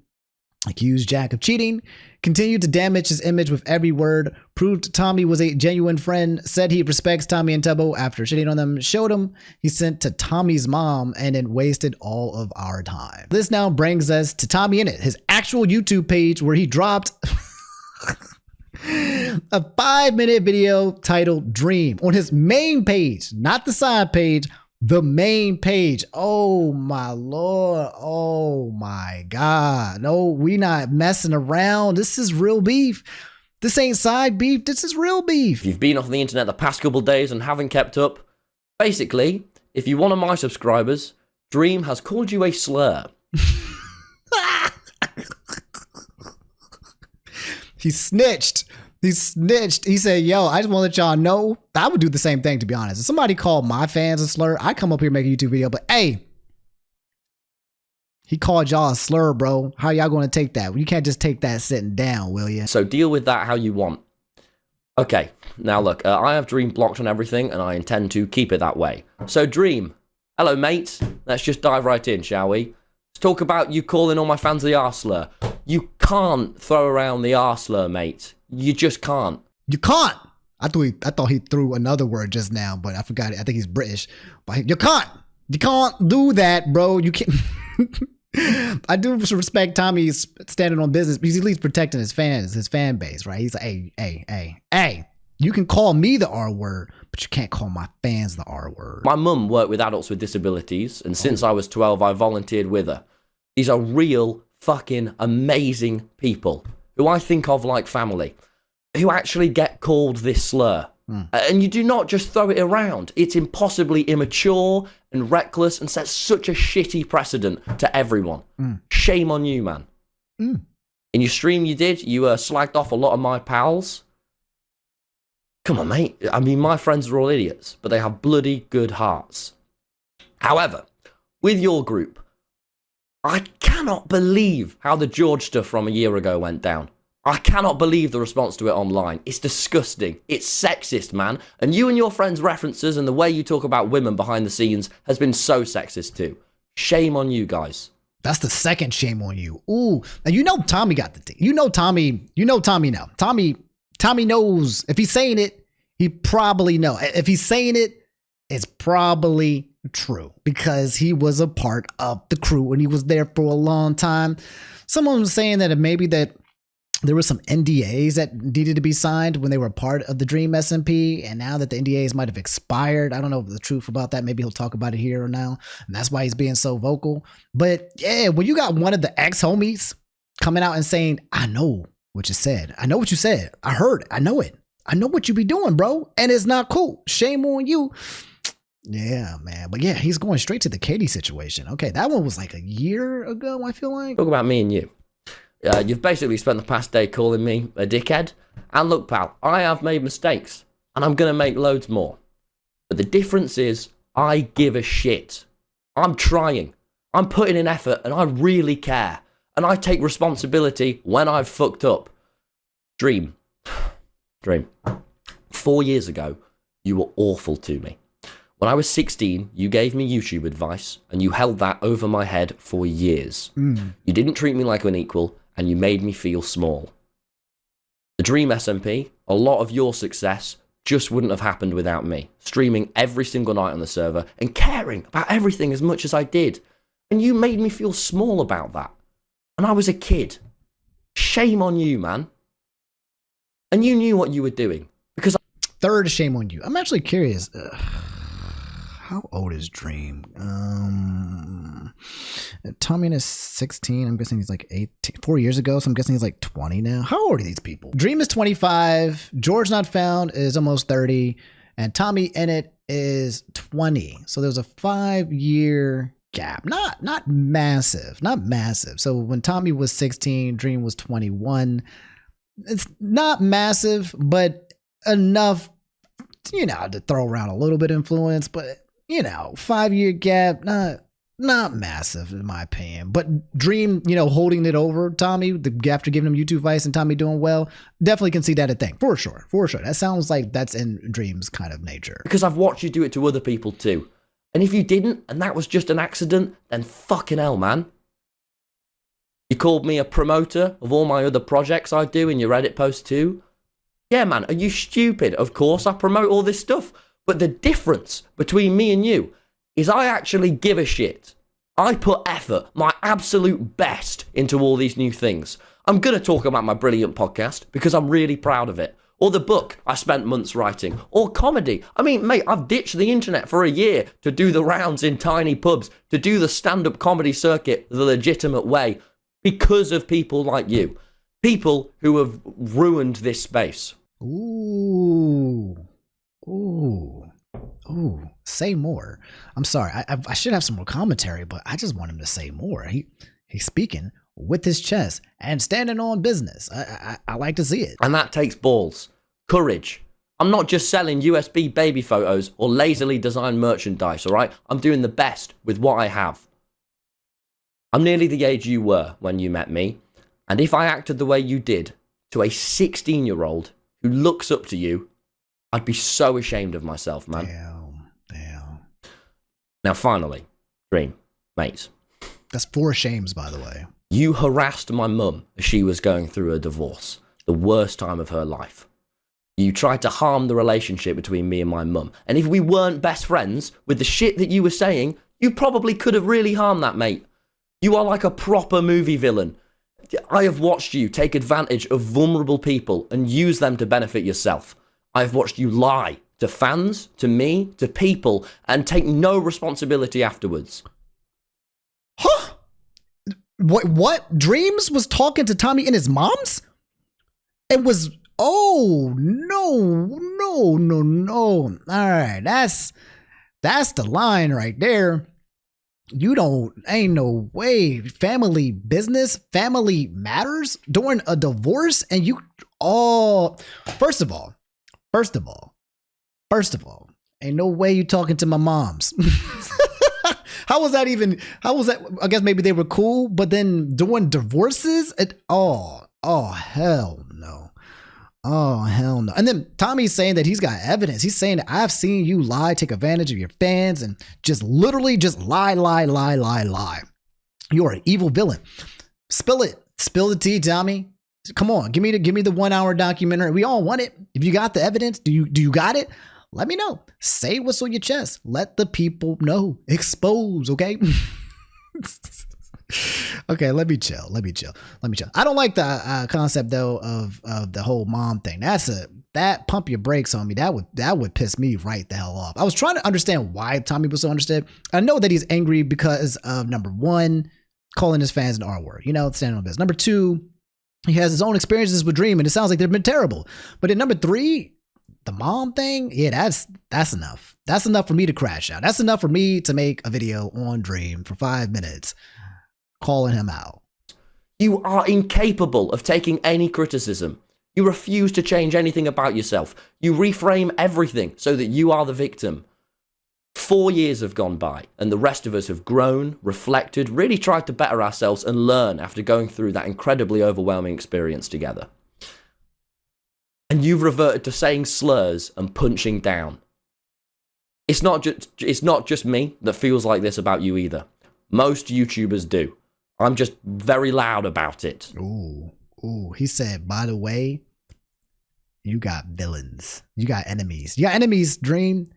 accused Jack of cheating, continued to damage his image with every word, proved Tommy was a genuine friend, said he respects Tommy and Tubbo after shitting on them, showed him he sent to Tommy's mom, and then wasted all of our time. This now brings us to Tommyinnit, his actual YouTube page where he dropped a 5-minute video titled Dream on his main page, not the side page, the main page. Oh my Lord. Oh my God. No, we not messing around. This is real beef. This ain't side beef. This is real beef. If you've been off the internet the past couple days and haven't kept up, basically, if you're one of my subscribers, Dream has called you a slur. He snitched. He snitched. He said, yo, I just want to let y'all know. I would do the same thing, to be honest. If somebody called my fans a slur, I'd come up here and make a YouTube video. But hey, he called y'all a slur, bro. How y'all going to take that? You can't just take that sitting down, will you? So deal with that how you want. Okay, now look, I have Dream blocked on everything, and I intend to keep it that way. So Dream, hello mate. Let's just dive right in, shall we? Let's talk about you calling all my fans the R slur. You can't throw around the R slur, mate. You just can't. You can't. I thought he threw another word just now, but I forgot it. I think he's British. But you can't. You can't do that, bro. You can't. I do respect Tommy's standing on business because he's at least protecting his fans, his fan base, right? He's like, hey, you can call me the R word, but you can't call my fans the R word. My mum worked with adults with disabilities, and since I was 12, I volunteered with her. These are real fucking amazing people who I think of like family, who actually get called this slur. And you do not just throw it around. It's impossibly immature and reckless and sets such a shitty precedent to everyone. Shame on you, man. In your stream you did, you slagged off a lot of my pals. Come on, mate. I mean, my friends are all idiots, but they have bloody good hearts. However, with your group, I cannot believe how the George stuff from a year ago went down. I cannot believe the response to it online. It's disgusting. It's sexist, man. And you and your friends' references and the way you talk about women behind the scenes has been so sexist too. Shame on you guys. That's the second shame on you. Ooh, and you know Tommy got the thing. You know Tommy now. Tommy knows. If he's saying it, he probably know. If he's saying it, it's probably true because he was a part of the crew and he was there for a long time. Someone was saying that maybe that there were some NDAs that needed to be signed when they were part of the Dream SMP, and now that the NDAs might have expired, I don't know the truth about that. Maybe he'll talk about it here or now, and that's why he's being so vocal. But yeah, when you got one of the ex-homies coming out and saying, I know what you said. I know what you said. I heard it. I know it. I know what you be doing, bro, and it's not cool. Shame on you. Yeah, man. But yeah, he's going straight to the Katie situation. Okay, that one was like a year ago, I feel like. Talk about me and you. You've basically spent the past day calling me a dickhead. And look, pal, I have made mistakes. And I'm going to make loads more. But the difference is, I give a shit. I'm trying. I'm putting in effort and I really care. And I take responsibility when I've fucked up. Dream. 4 years ago, you were awful to me. When I was 16, you gave me YouTube advice, and you held that over my head for years. You didn't treat me like an equal, and you made me feel small. The Dream SMP, a lot of your success just wouldn't have happened without me, streaming every single night on the server, and caring about everything as much as I did. And you made me feel small about that. And I was a kid. Shame on you, man. And you knew what you were doing. Because third shame on you. I'm actually curious. How old is Dream? Tommyinnit is 16. I'm guessing he's like 18. 4 years ago, so I'm guessing he's like 20 now. How old are these people? Dream is 25. George Not Found is almost 30. And Tommyinnit is 20. So there's a 5-year gap. Not massive. Not massive. So when Tommy was 16, Dream was 21. It's not massive, but enough, to throw around a little bit of influence, but 5-year gap, not massive in my opinion. But Dream, holding it over Tommy after giving him YouTube advice and Tommy doing well, definitely can see that a thing for sure. That sounds like that's in Dream's kind of nature. Because I've watched you do it to other people too. And if you didn't, and that was just an accident, then fucking hell, man. You called me a promoter of all my other projects I do in your Reddit post too. Yeah, man, are you stupid? Of course I promote all this stuff. But the difference between me and you is I actually give a shit. I put effort, my absolute best, into all these new things. I'm going to talk about my brilliant podcast because I'm really proud of it. Or the book I spent months writing. Or comedy. I mean, mate, I've ditched the internet for a year to do the rounds in tiny pubs, to do the stand-up comedy circuit the legitimate way because of people like you. People who have ruined this space. Ooh. Say more. I'm sorry. I should have some more commentary, but I just want him to say more. He's speaking with his chest and standing on business. I like to see it. And that takes balls. Courage. I'm not just selling USB baby photos or lazily designed merchandise, all right? I'm doing the best with what I have. I'm nearly the age you were when you met me. And if I acted the way you did to a 16-year-old who looks up to you, I'd be so ashamed of myself, man. Damn. Now, finally, Dream, mate. That's 4 shames, by the way. You harassed my mum as she was going through a divorce, the worst time of her life. You tried to harm the relationship between me and my mum. And if we weren't best friends, with the shit that you were saying, you probably could have really harmed that, mate. You are like a proper movie villain. I have watched you take advantage of vulnerable people and use them to benefit yourself. I have watched you lie to fans, to me, to people, and take no responsibility afterwards. Huh? What? Dreams was talking to Tommy and his moms? It was, oh, no. All right, that's the line right there. Ain't no way. Family business, family matters during a divorce, and you, first of all, ain't no way you talking to my moms. How was that? I guess maybe they were cool, but then doing divorces? Hell no. Oh, hell no. And then Tommy's saying that he's got evidence. He's saying that I've seen you lie, take advantage of your fans, and just literally just lie. You're an evil villain. Spill it. Spill the tea, Tommy. Come on, give me the 1 hour documentary. We all want it. If you got the evidence, do you got it? Let me know. Say what's on your chest. Let the people know. Expose, okay? Okay, let me chill. I don't like the concept though of the whole mom thing. That pump your brakes on me. That would piss me right the hell off. I was trying to understand why Tommy was so understood. I know that he's angry because of, number one, calling his fans an R word. Standing on business. Number two, he has his own experiences with Dream, and it sounds like they've been terrible. But in number three, the mom thing, yeah, that's enough. That's enough for me to crash out. That's enough for me to make a video on Dream for 5 minutes calling him out. You are incapable of taking any criticism. You refuse to change anything about yourself. You reframe everything so that you are the victim. 4 years have gone by, and the rest of us have grown, reflected, really tried to better ourselves and learn after going through that incredibly overwhelming experience together. And you've reverted to saying slurs and punching down. It's not just me that feels like this about you either. Most YouTubers do. I'm just very loud about it. Ooh. He said, by the way, you got villains. You got enemies. You got enemies, Dream.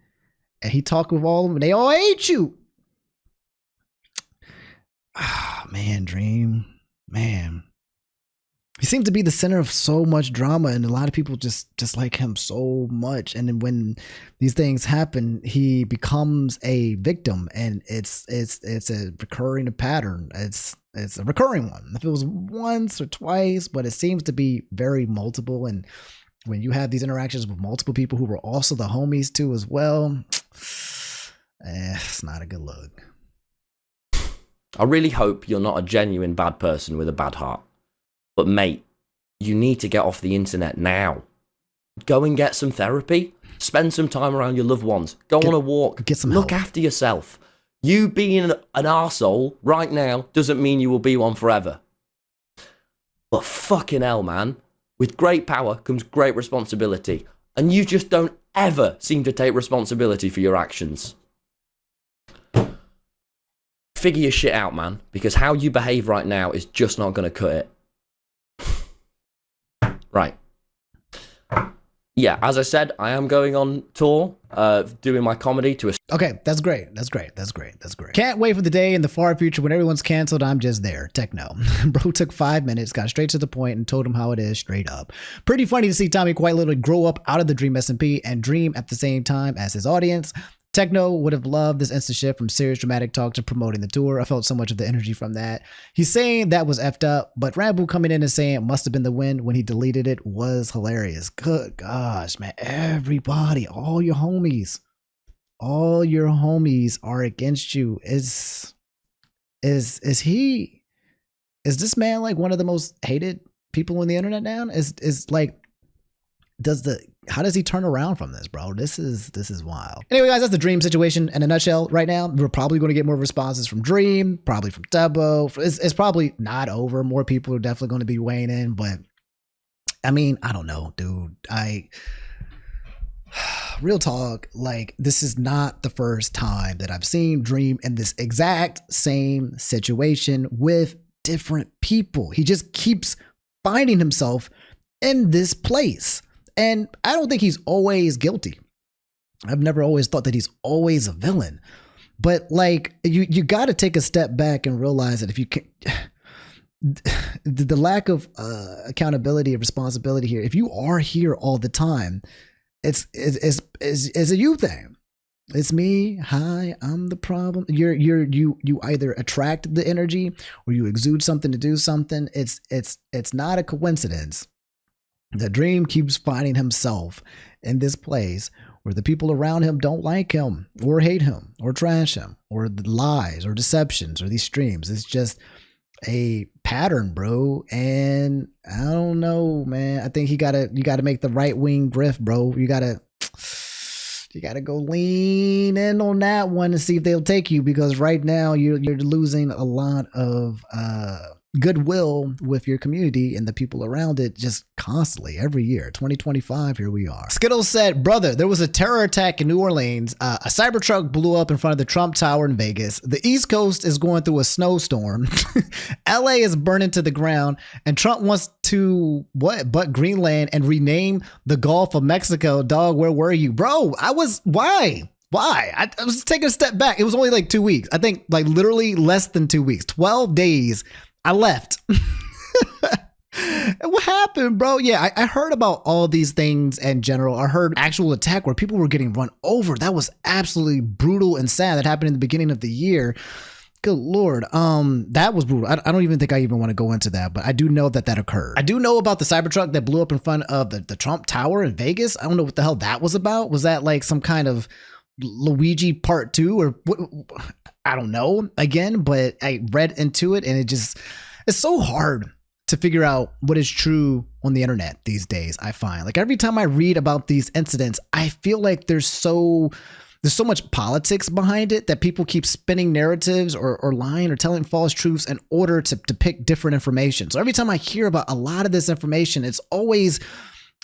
And he talked with all of them. They all hate you. Ah, man, Dream. Man. He seems to be the center of so much drama, and a lot of people just like him so much. And then when these things happen, he becomes a victim, and it's a recurring pattern. It's a recurring one. If it was once or twice, but it seems to be very multiple. And when you have these interactions with multiple people who were also the homies too as well, it's not a good look. I really hope you're not a genuine bad person with a bad heart. But mate, you need to get off the internet now. Go and get some therapy. Spend some time around your loved ones. Go on a walk. Get some Look help. after yourself. You being an arsehole right now doesn't mean you will be one forever. But fucking hell, man. With great power comes great responsibility. And you just don't ever seem to take responsibility for your actions. figure your shit out, man, because how you behave right now is just not going to cut it. Right. Yeah, as I said, I am going on tour, doing my comedy to a... Okay, that's great. Can't wait for the day in the far future when everyone's canceled. I'm just there. Techno. Bro took 5 minutes, got straight to the point, and told him how it is straight up. Pretty funny to see Tommy quite literally grow up out of the Dream SMP and dream at the same time as his audience. Techno would have loved this instant shift from serious dramatic talk to promoting the tour. I felt so much of the energy from that. He's saying that was effed up, but Rambo coming in and saying it must have been the wind when he deleted it was hilarious. Good gosh, man. Everybody, all your homies are against you. Is this man like one of the most hated people on the internet now? How does he turn around from this, bro? This is wild. Anyway, guys, that's the Dream situation in a nutshell right now. We're probably going to get more responses from Dream, probably from Debo. It's probably not over. More people are definitely going to be weighing in, but I mean, I don't know, dude. Real talk, like, this is not the first time that I've seen Dream in this exact same situation with different people. He just keeps finding himself in this place. And I don't think he's always guilty. I've never always thought that he's always a villain. But like, you got to take a step back and realize that if you can, the lack of accountability and responsibility here, if you are here all the time, it's a you thing. It's me. Hi, I'm the problem. You either attract the energy or you exude something to do something. It's not a coincidence. The Dream keeps finding himself in this place where the people around him don't like him or hate him or trash him or the lies or deceptions or these streams. It's just a pattern, bro. And I don't know, man. I think you gotta make the right wing grift, bro. You gotta go lean in on that one and see if they'll take you, because right now you're losing a lot of goodwill with your community and the people around it just constantly every year. 2025, here we are. Skittles said, brother, there was a terror attack in New Orleans. A Cybertruck blew up in front of the Trump Tower in Vegas. The East Coast is going through a snowstorm. LA is burning to the ground, and Trump wants to but Greenland and rename the Gulf of Mexico. Dog, where were you? Bro, why? I was taking a step back. It was only like 2 weeks. I think like literally less than 2 weeks, 12 days. I left. What happened, bro? Yeah, I heard about all these things in general. I heard actual attack where people were getting run over. That was absolutely brutal and sad. That happened in the beginning of the year. Good Lord. That was brutal. I don't even think I even want to go into that, but I do know that occurred. I do know about the Cybertruck that blew up in front of the Trump Tower in Vegas. I don't know what the hell that was about. Was that like some kind of Luigi part 2 or what? I don't know again, but I read into it and it's so hard to figure out what is true on the internet these days. I find like every time I read about these incidents, I feel like there's so much politics behind it that people keep spinning narratives or lying or telling false truths in order to pick different information. So every time I hear about a lot of this information, it's always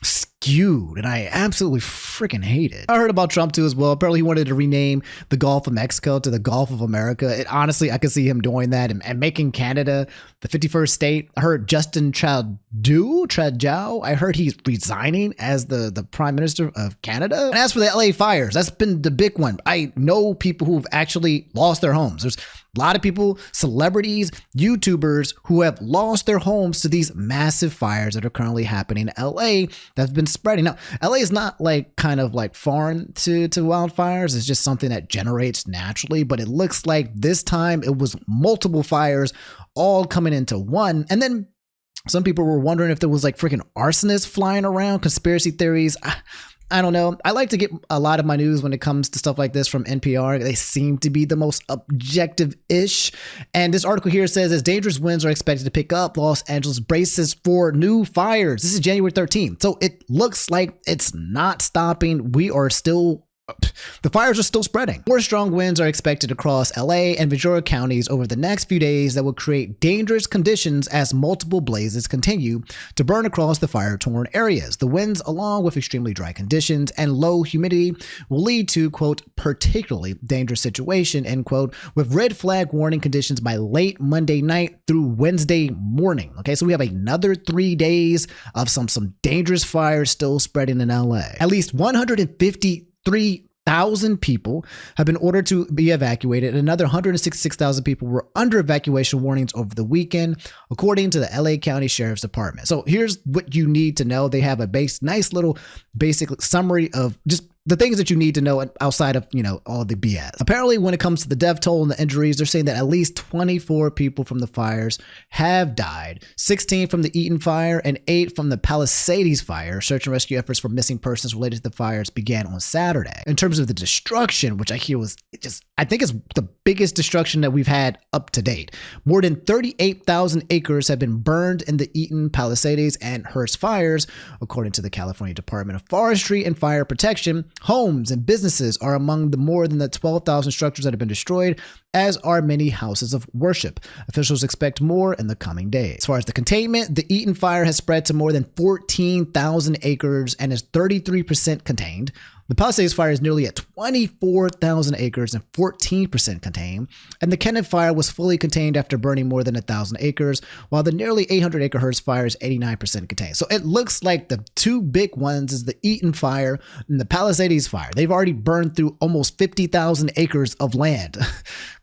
skewed, and I absolutely freaking hate it. I heard about Trump too as well. Apparently he wanted to rename the Gulf of Mexico to the Gulf of America. Honestly, I could see him doing that and making Canada the 51st state. I heard Justin Trudeau, I heard he's resigning as the Prime Minister of Canada. And as for the LA fires, that's been the big one. I know people who've actually lost their homes. There's a lot of people, celebrities, YouTubers who have lost their homes to these massive fires that are currently happening in LA that's been spreading. Now, LA is not like kind of like foreign to wildfires. It's just something that generates naturally, but it looks like this time it was multiple fires all coming into one. And then some people were wondering if there was like freaking arsonists flying around, conspiracy theories. I don't know. I like to get a lot of my news when it comes to stuff like this from NPR. They seem to be the most objective-ish. And this article here says, as dangerous winds are expected to pick up, Los Angeles braces for new fires. This is January 13th. So it looks like it's not stopping. We are still the fires are still spreading. More strong winds are expected across LA and Ventura counties over the next few days that will create dangerous conditions as multiple blazes continue to burn across the fire-torn areas. The winds, along with extremely dry conditions and low humidity, will lead to, quote, particularly dangerous situation, end quote, with red flag warning conditions by late Monday night through Wednesday morning. Okay, so we have another 3 days of some dangerous fires still spreading in LA. At least 153,000 people have been ordered to be evacuated, and another 166,000 people were under evacuation warnings over the weekend, according to the LA County Sheriff's Department. So here's what you need to know. They have a nice little basic summary of just the things that you need to know outside of, all the BS. Apparently, when it comes to the death toll and the injuries, they're saying that at least 24 people from the fires have died, 16 from the Eaton fire and 8 from the Palisades fire. Search and rescue efforts for missing persons related to the fires began on Saturday. In terms of the destruction, which I hear I think it's the biggest destruction that we've had up to date. More than 38,000 acres have been burned in the Eaton, Palisades, and Hearst fires, according to the California Department of Forestry and Fire Protection. Homes and businesses are among the more than the 12,000 structures that have been destroyed, as are many houses of worship. Officials expect more in the coming days. As far as the containment, the Eaton fire has spread to more than 14,000 acres and is 33% contained. The Palisades fire is nearly at 24,000 acres and 14% contained, and the Kennett fire was fully contained after burning more than 1,000 acres, while the nearly 800-acre Hearst fire is 89% contained. So it looks like the two big ones is the Eaton fire and the Palisades fire. They've already burned through almost 50,000 acres of land.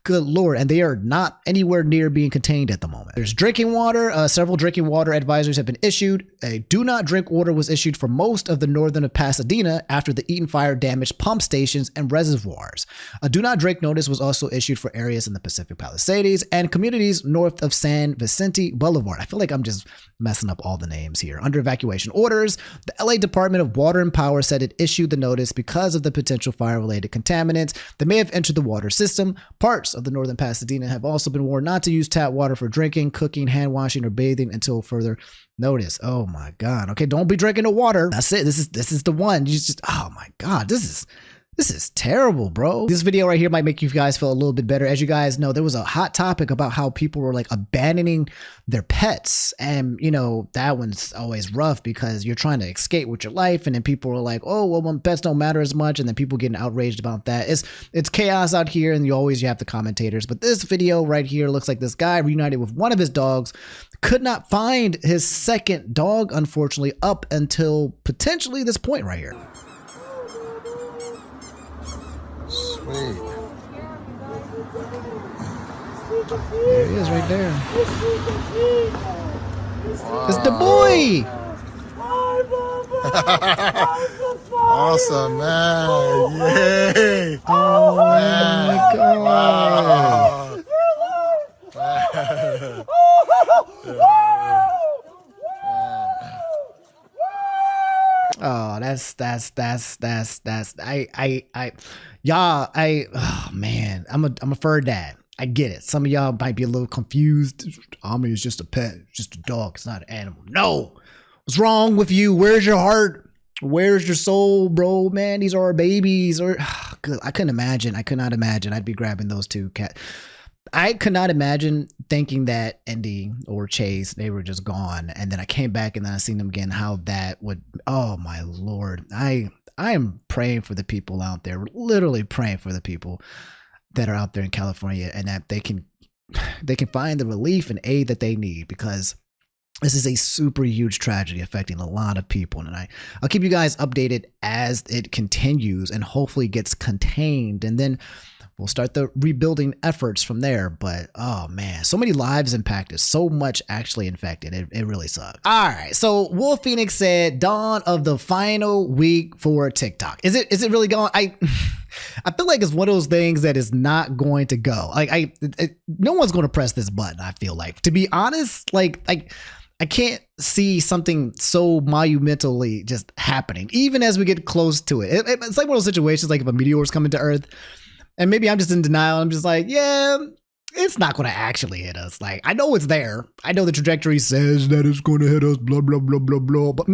Good Lord. And they are not anywhere near being contained at the moment. There's drinking water. Several drinking water advisories have been issued. A do not drink order was issued for most of the northern of Pasadena after the Eaton fire damaged pump stations and reservoirs. A do not drink notice was also issued for areas in the Pacific Palisades and communities north of San Vicente Boulevard. I feel like I'm just messing up all the names here. Under evacuation orders, the LA Department of Water and Power said it issued the notice because of the potential fire-related contaminants that may have entered the water system. Parts of the northern Pasadena have also been warned not to use tap water for drinking, cooking, hand washing, or bathing until further notice. Oh my God. Okay, don't be drinking the water. That's it. This is the one. You just, oh my God, this is terrible, bro. This video right here might make you guys feel a little bit better. As you guys know, there was a hot topic about how people were like abandoning their pets. And, that one's always rough because you're trying to escape with your life. And then people are like, oh, well, when pets don't matter as much. And then people getting outraged about that. It's chaos out here. And you have the commentators. But this video right here looks like this guy reunited with one of his dogs, could not find his second dog, unfortunately, up until potentially this point right here. Sweet. There he is right there. Wow. It's the boy. Awesome, man. Yay. Oh Man. my God. Oh, oh man, I'm a fur dad. I get it. Some of y'all might be a little confused. Omni is just a pet, just a dog. It's not an animal. No, what's wrong with you? Where's your heart? Where's your soul, bro? Man, these are our babies. Or I couldn't imagine. I could not imagine. I'd be grabbing those two cats. I could not imagine thinking that Indi or Chase, they were just gone. And then I came back and then I seen them again, how that would, oh my Lord. I am praying for the people out there, literally praying for the people that are out there in California and that they can find the relief and aid that they need, because this is a super huge tragedy affecting a lot of people. And I'll keep you guys updated as it continues and hopefully gets contained. And then we'll start the rebuilding efforts from there. But oh man, so many lives impacted, so much actually infected. It really sucks. All right. So Wolf Phoenix said, dawn of the final week for TikTok. Is it really going? I feel like it's one of those things that is not going to go. Like no one's going to press this button. I feel like, to be honest, I can't see something so monumentally just happening, even as we get close to it. It's like one of those situations, like if a meteor's coming to Earth, and maybe I'm just in denial. I'm just like, yeah, it's not going to actually hit us. Like, I know it's there. I know the trajectory says that it's going to hit us, blah, blah, blah, blah, blah. But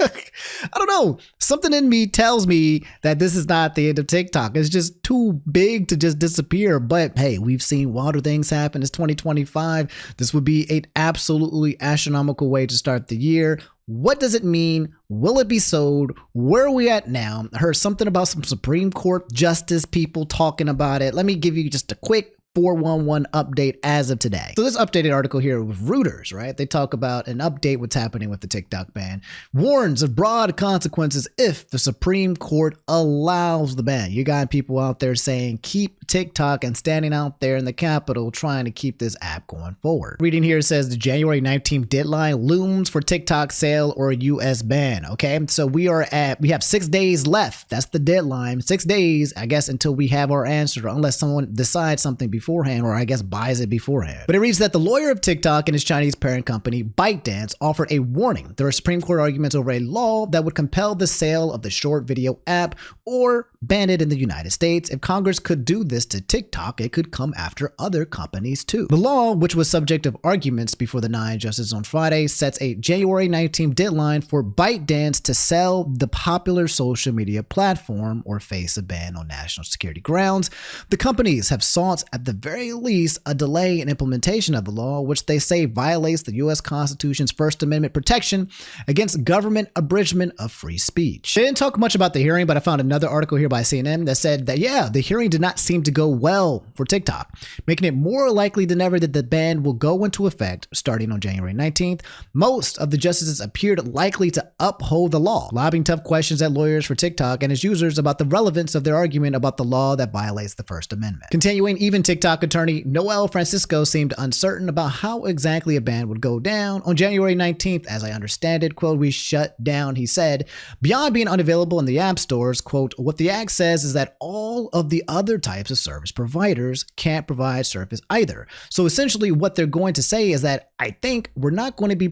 I don't know. Something in me tells me that this is not the end of TikTok. It's just too big to just disappear. But hey, we've seen wilder things happen. It's 2025. This would be an absolutely astronomical way to start the year. What does it mean? Will it be sold? Where are we at now? I heard something about some Supreme Court justice people talking about it. Let me give you just a quick 411 update as of today. So this updated article here with Reuters, right? They talk about an update what's happening with the TikTok ban. Warns of broad consequences if the Supreme Court allows the ban. You got people out there saying keep TikTok and standing out there in the Capitol trying to keep this app going forward. Reading here says the January 19th deadline looms for TikTok sale or US ban. Okay, so we have 6 days left. That's the deadline. 6 days, I guess, until we have our answer, unless someone decides something beforehand, or I guess buys it beforehand. But it reads that the lawyer of TikTok and his Chinese parent company, ByteDance, offered a warning. There are Supreme Court arguments over a law that would compel the sale of the short video app or ban it in the United States. If Congress could do this to TikTok, it could come after other companies too. The law, which was subject of arguments before the 9 justices on Friday, sets a January 19th deadline for ByteDance to sell the popular social media platform or face a ban on national security grounds. The companies have sought at the very least a delay in implementation of the law, which they say violates the U.S. Constitution's First Amendment protection against government abridgment of free speech. They didn't talk much about the hearing, but I found another article here by CNN that said that, yeah, the hearing did not seem to go well for TikTok, making it more likely than ever that the ban will go into effect starting on January 19th. Most of the justices appeared likely to uphold the law, lobbing tough questions at lawyers for TikTok and its users about the relevance of their argument about the law that violates the First Amendment. Continuing, even TikTok attorney Noel Francisco seemed uncertain about how exactly a ban would go down. On January 19th, as I understand it, quote, we shut down, he said. Beyond being unavailable in the app stores, quote, what the act says is that all of the other types of service providers can't provide service either. So essentially what they're going to say is that I think we're not going to be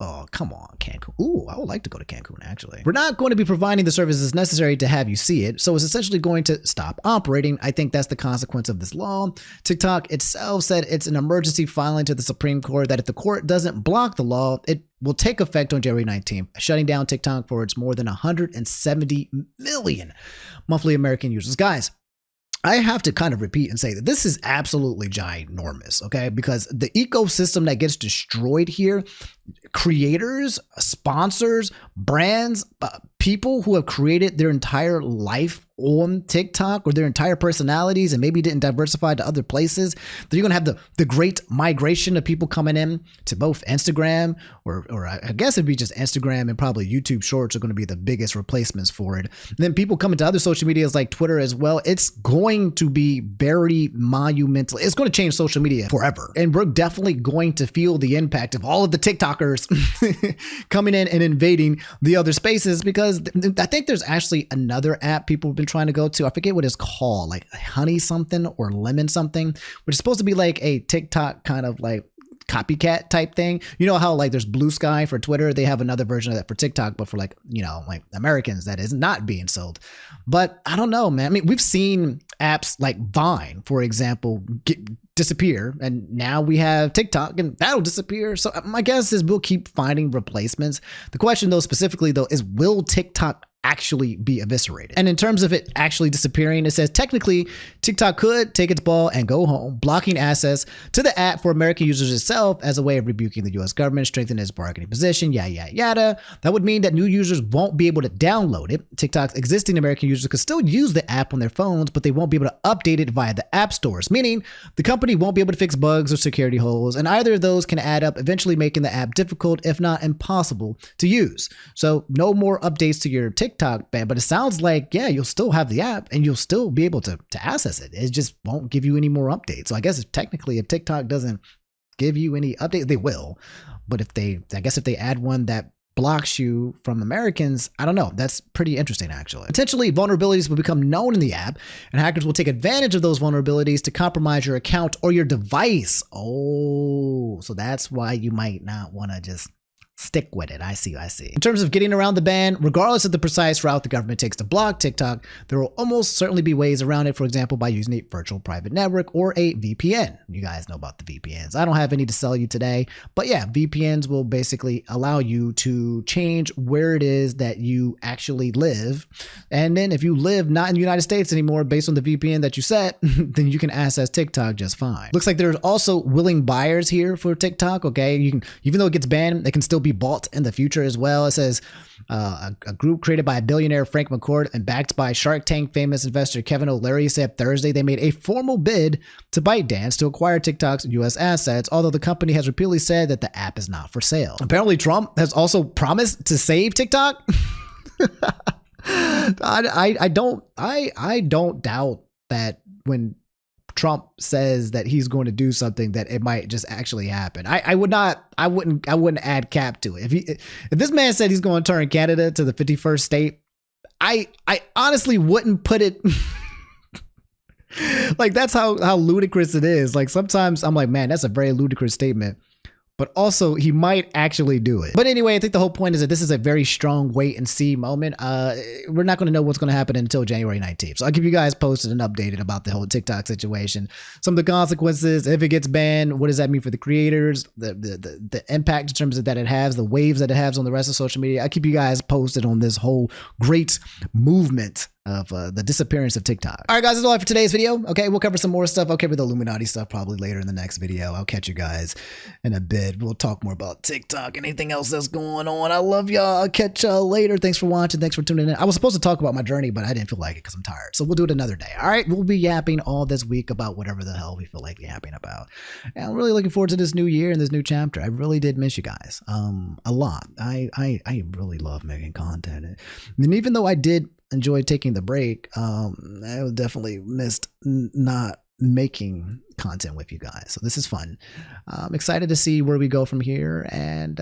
oh, come on, Cancun. Ooh, I would like to go to Cancun, actually. We're not going to be providing the services necessary to have you see it, so it's essentially going to stop operating. I think that's the consequence of this law. TikTok itself said it's an emergency filing to the Supreme Court that if the court doesn't block the law, it will take effect on January 19th, shutting down TikTok for its more than 170 million monthly American users. Guys, I have to kind of repeat and say that this is absolutely ginormous, okay? Because the ecosystem that gets destroyed here, creators, sponsors, brands, people who have created their entire life on TikTok or their entire personalities and maybe didn't diversify to other places, then you're going to have the great migration of people coming in to both Instagram or I guess it'd be just Instagram and probably YouTube Shorts are going to be the biggest replacements for it. And then people coming to other social medias like Twitter as well. It's going to be very monumental. It's going to change social media forever. And we're definitely going to feel the impact of all of the TikTokers coming in and invading the other spaces, because I think there's actually another app people have been trying to go to. I forget what it's called, like Honey something or Lemon something, which is supposed to be like a TikTok kind of like copycat type thing. You know how like there's Blue Sky for Twitter? They have another version of that for TikTok, but for like, you know, like Americans that is not being sold. But I don't know, man. I mean, we've seen apps like Vine, for example, disappear, and now we have TikTok and that'll disappear. So my guess is we'll keep finding replacements. The question though, specifically though, is will TikTok actually be eviscerated? And in terms of it actually disappearing, it says technically TikTok could take its ball and go home, blocking access to the app for American users itself as a way of rebuking the US government, strengthening its bargaining position, yada, yada, yada. That would mean that new users won't be able to download it. TikTok's existing American users could still use the app on their phones, but they won't be able to update it via the app stores, meaning the company won't be able to fix bugs or security holes, and either of those can add up, eventually making the app difficult, if not impossible, to use. So no more updates to your TikTok ban, but it sounds like, yeah, you'll still have the app and you'll still be able to access it. It just won't give you any more updates. So I guess if TikTok doesn't give you any updates, they will. But if they add one that blocks you from Americans, I don't know. That's pretty interesting, actually. Potentially, vulnerabilities will become known in the app, and hackers will take advantage of those vulnerabilities to compromise your account or your device. Oh, so that's why you might not want to just Stick with it. I see. In terms of getting around the ban, regardless of the precise route the government takes to block TikTok, there will almost certainly be ways around it, for example, by using a virtual private network or a VPN. You guys know about the VPNs. I don't have any to sell you today, but yeah, VPNs will basically allow you to change where it is that you actually live. And then if you live not in the United States anymore, based on the VPN that you set, then you can access TikTok just fine. Looks like there's also willing buyers here for TikTok. Okay, you can, even though it gets banned, they can still be bought in the future as well. It says a group created by billionaire Frank McCourt and backed by Shark Tank famous investor Kevin O'Leary said Thursday they made a formal bid to ByteDance to acquire TikTok's U.S. assets, although the company has repeatedly said that the app is not for sale. Apparently, Trump has also promised to save TikTok. I don't doubt that when Trump says that he's going to do something, that it might just actually happen. I wouldn't add cap to it. If this man said he's going to turn Canada to the 51st state, I honestly wouldn't put it like that's how ludicrous it is. Like sometimes I'm like, man, that's a very ludicrous statement. But also, he might actually do it. But anyway, I think the whole point is that this is a very strong wait and see moment. We're not going to know what's going to happen until January 19th. So I'll keep you guys posted and updated about the whole TikTok situation. Some of the consequences, if it gets banned, what does that mean for the creators? The impact in terms of that it has, the waves that it has on the rest of social media. I'll keep you guys posted on this whole great movement of the disappearance of TikTok. All right, guys, that's all for today's video. Okay, we'll cover some more stuff. I'll cover the Illuminati stuff probably later in the next video. I'll catch you guys in a bit. We'll talk more about TikTok, anything else that's going on. I love y'all. I'll catch y'all later. Thanks for watching. Thanks for tuning in. I was supposed to talk about my journey, but I didn't feel like it because I'm tired. So we'll do it another day. All right, we'll be yapping all this week about whatever the hell we feel like yapping about. And I'm really looking forward to this new year and this new chapter. I really did miss you guys a lot. I really love making content. And even though I did enjoy taking the break, I definitely missed not making content with you guys. So this is fun. I'm excited to see where we go from here. And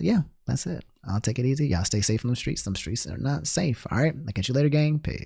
yeah, that's it. I'll take it easy. Y'all stay safe on the streets. Some streets are not safe. All right. I'll catch you later, gang. Peace.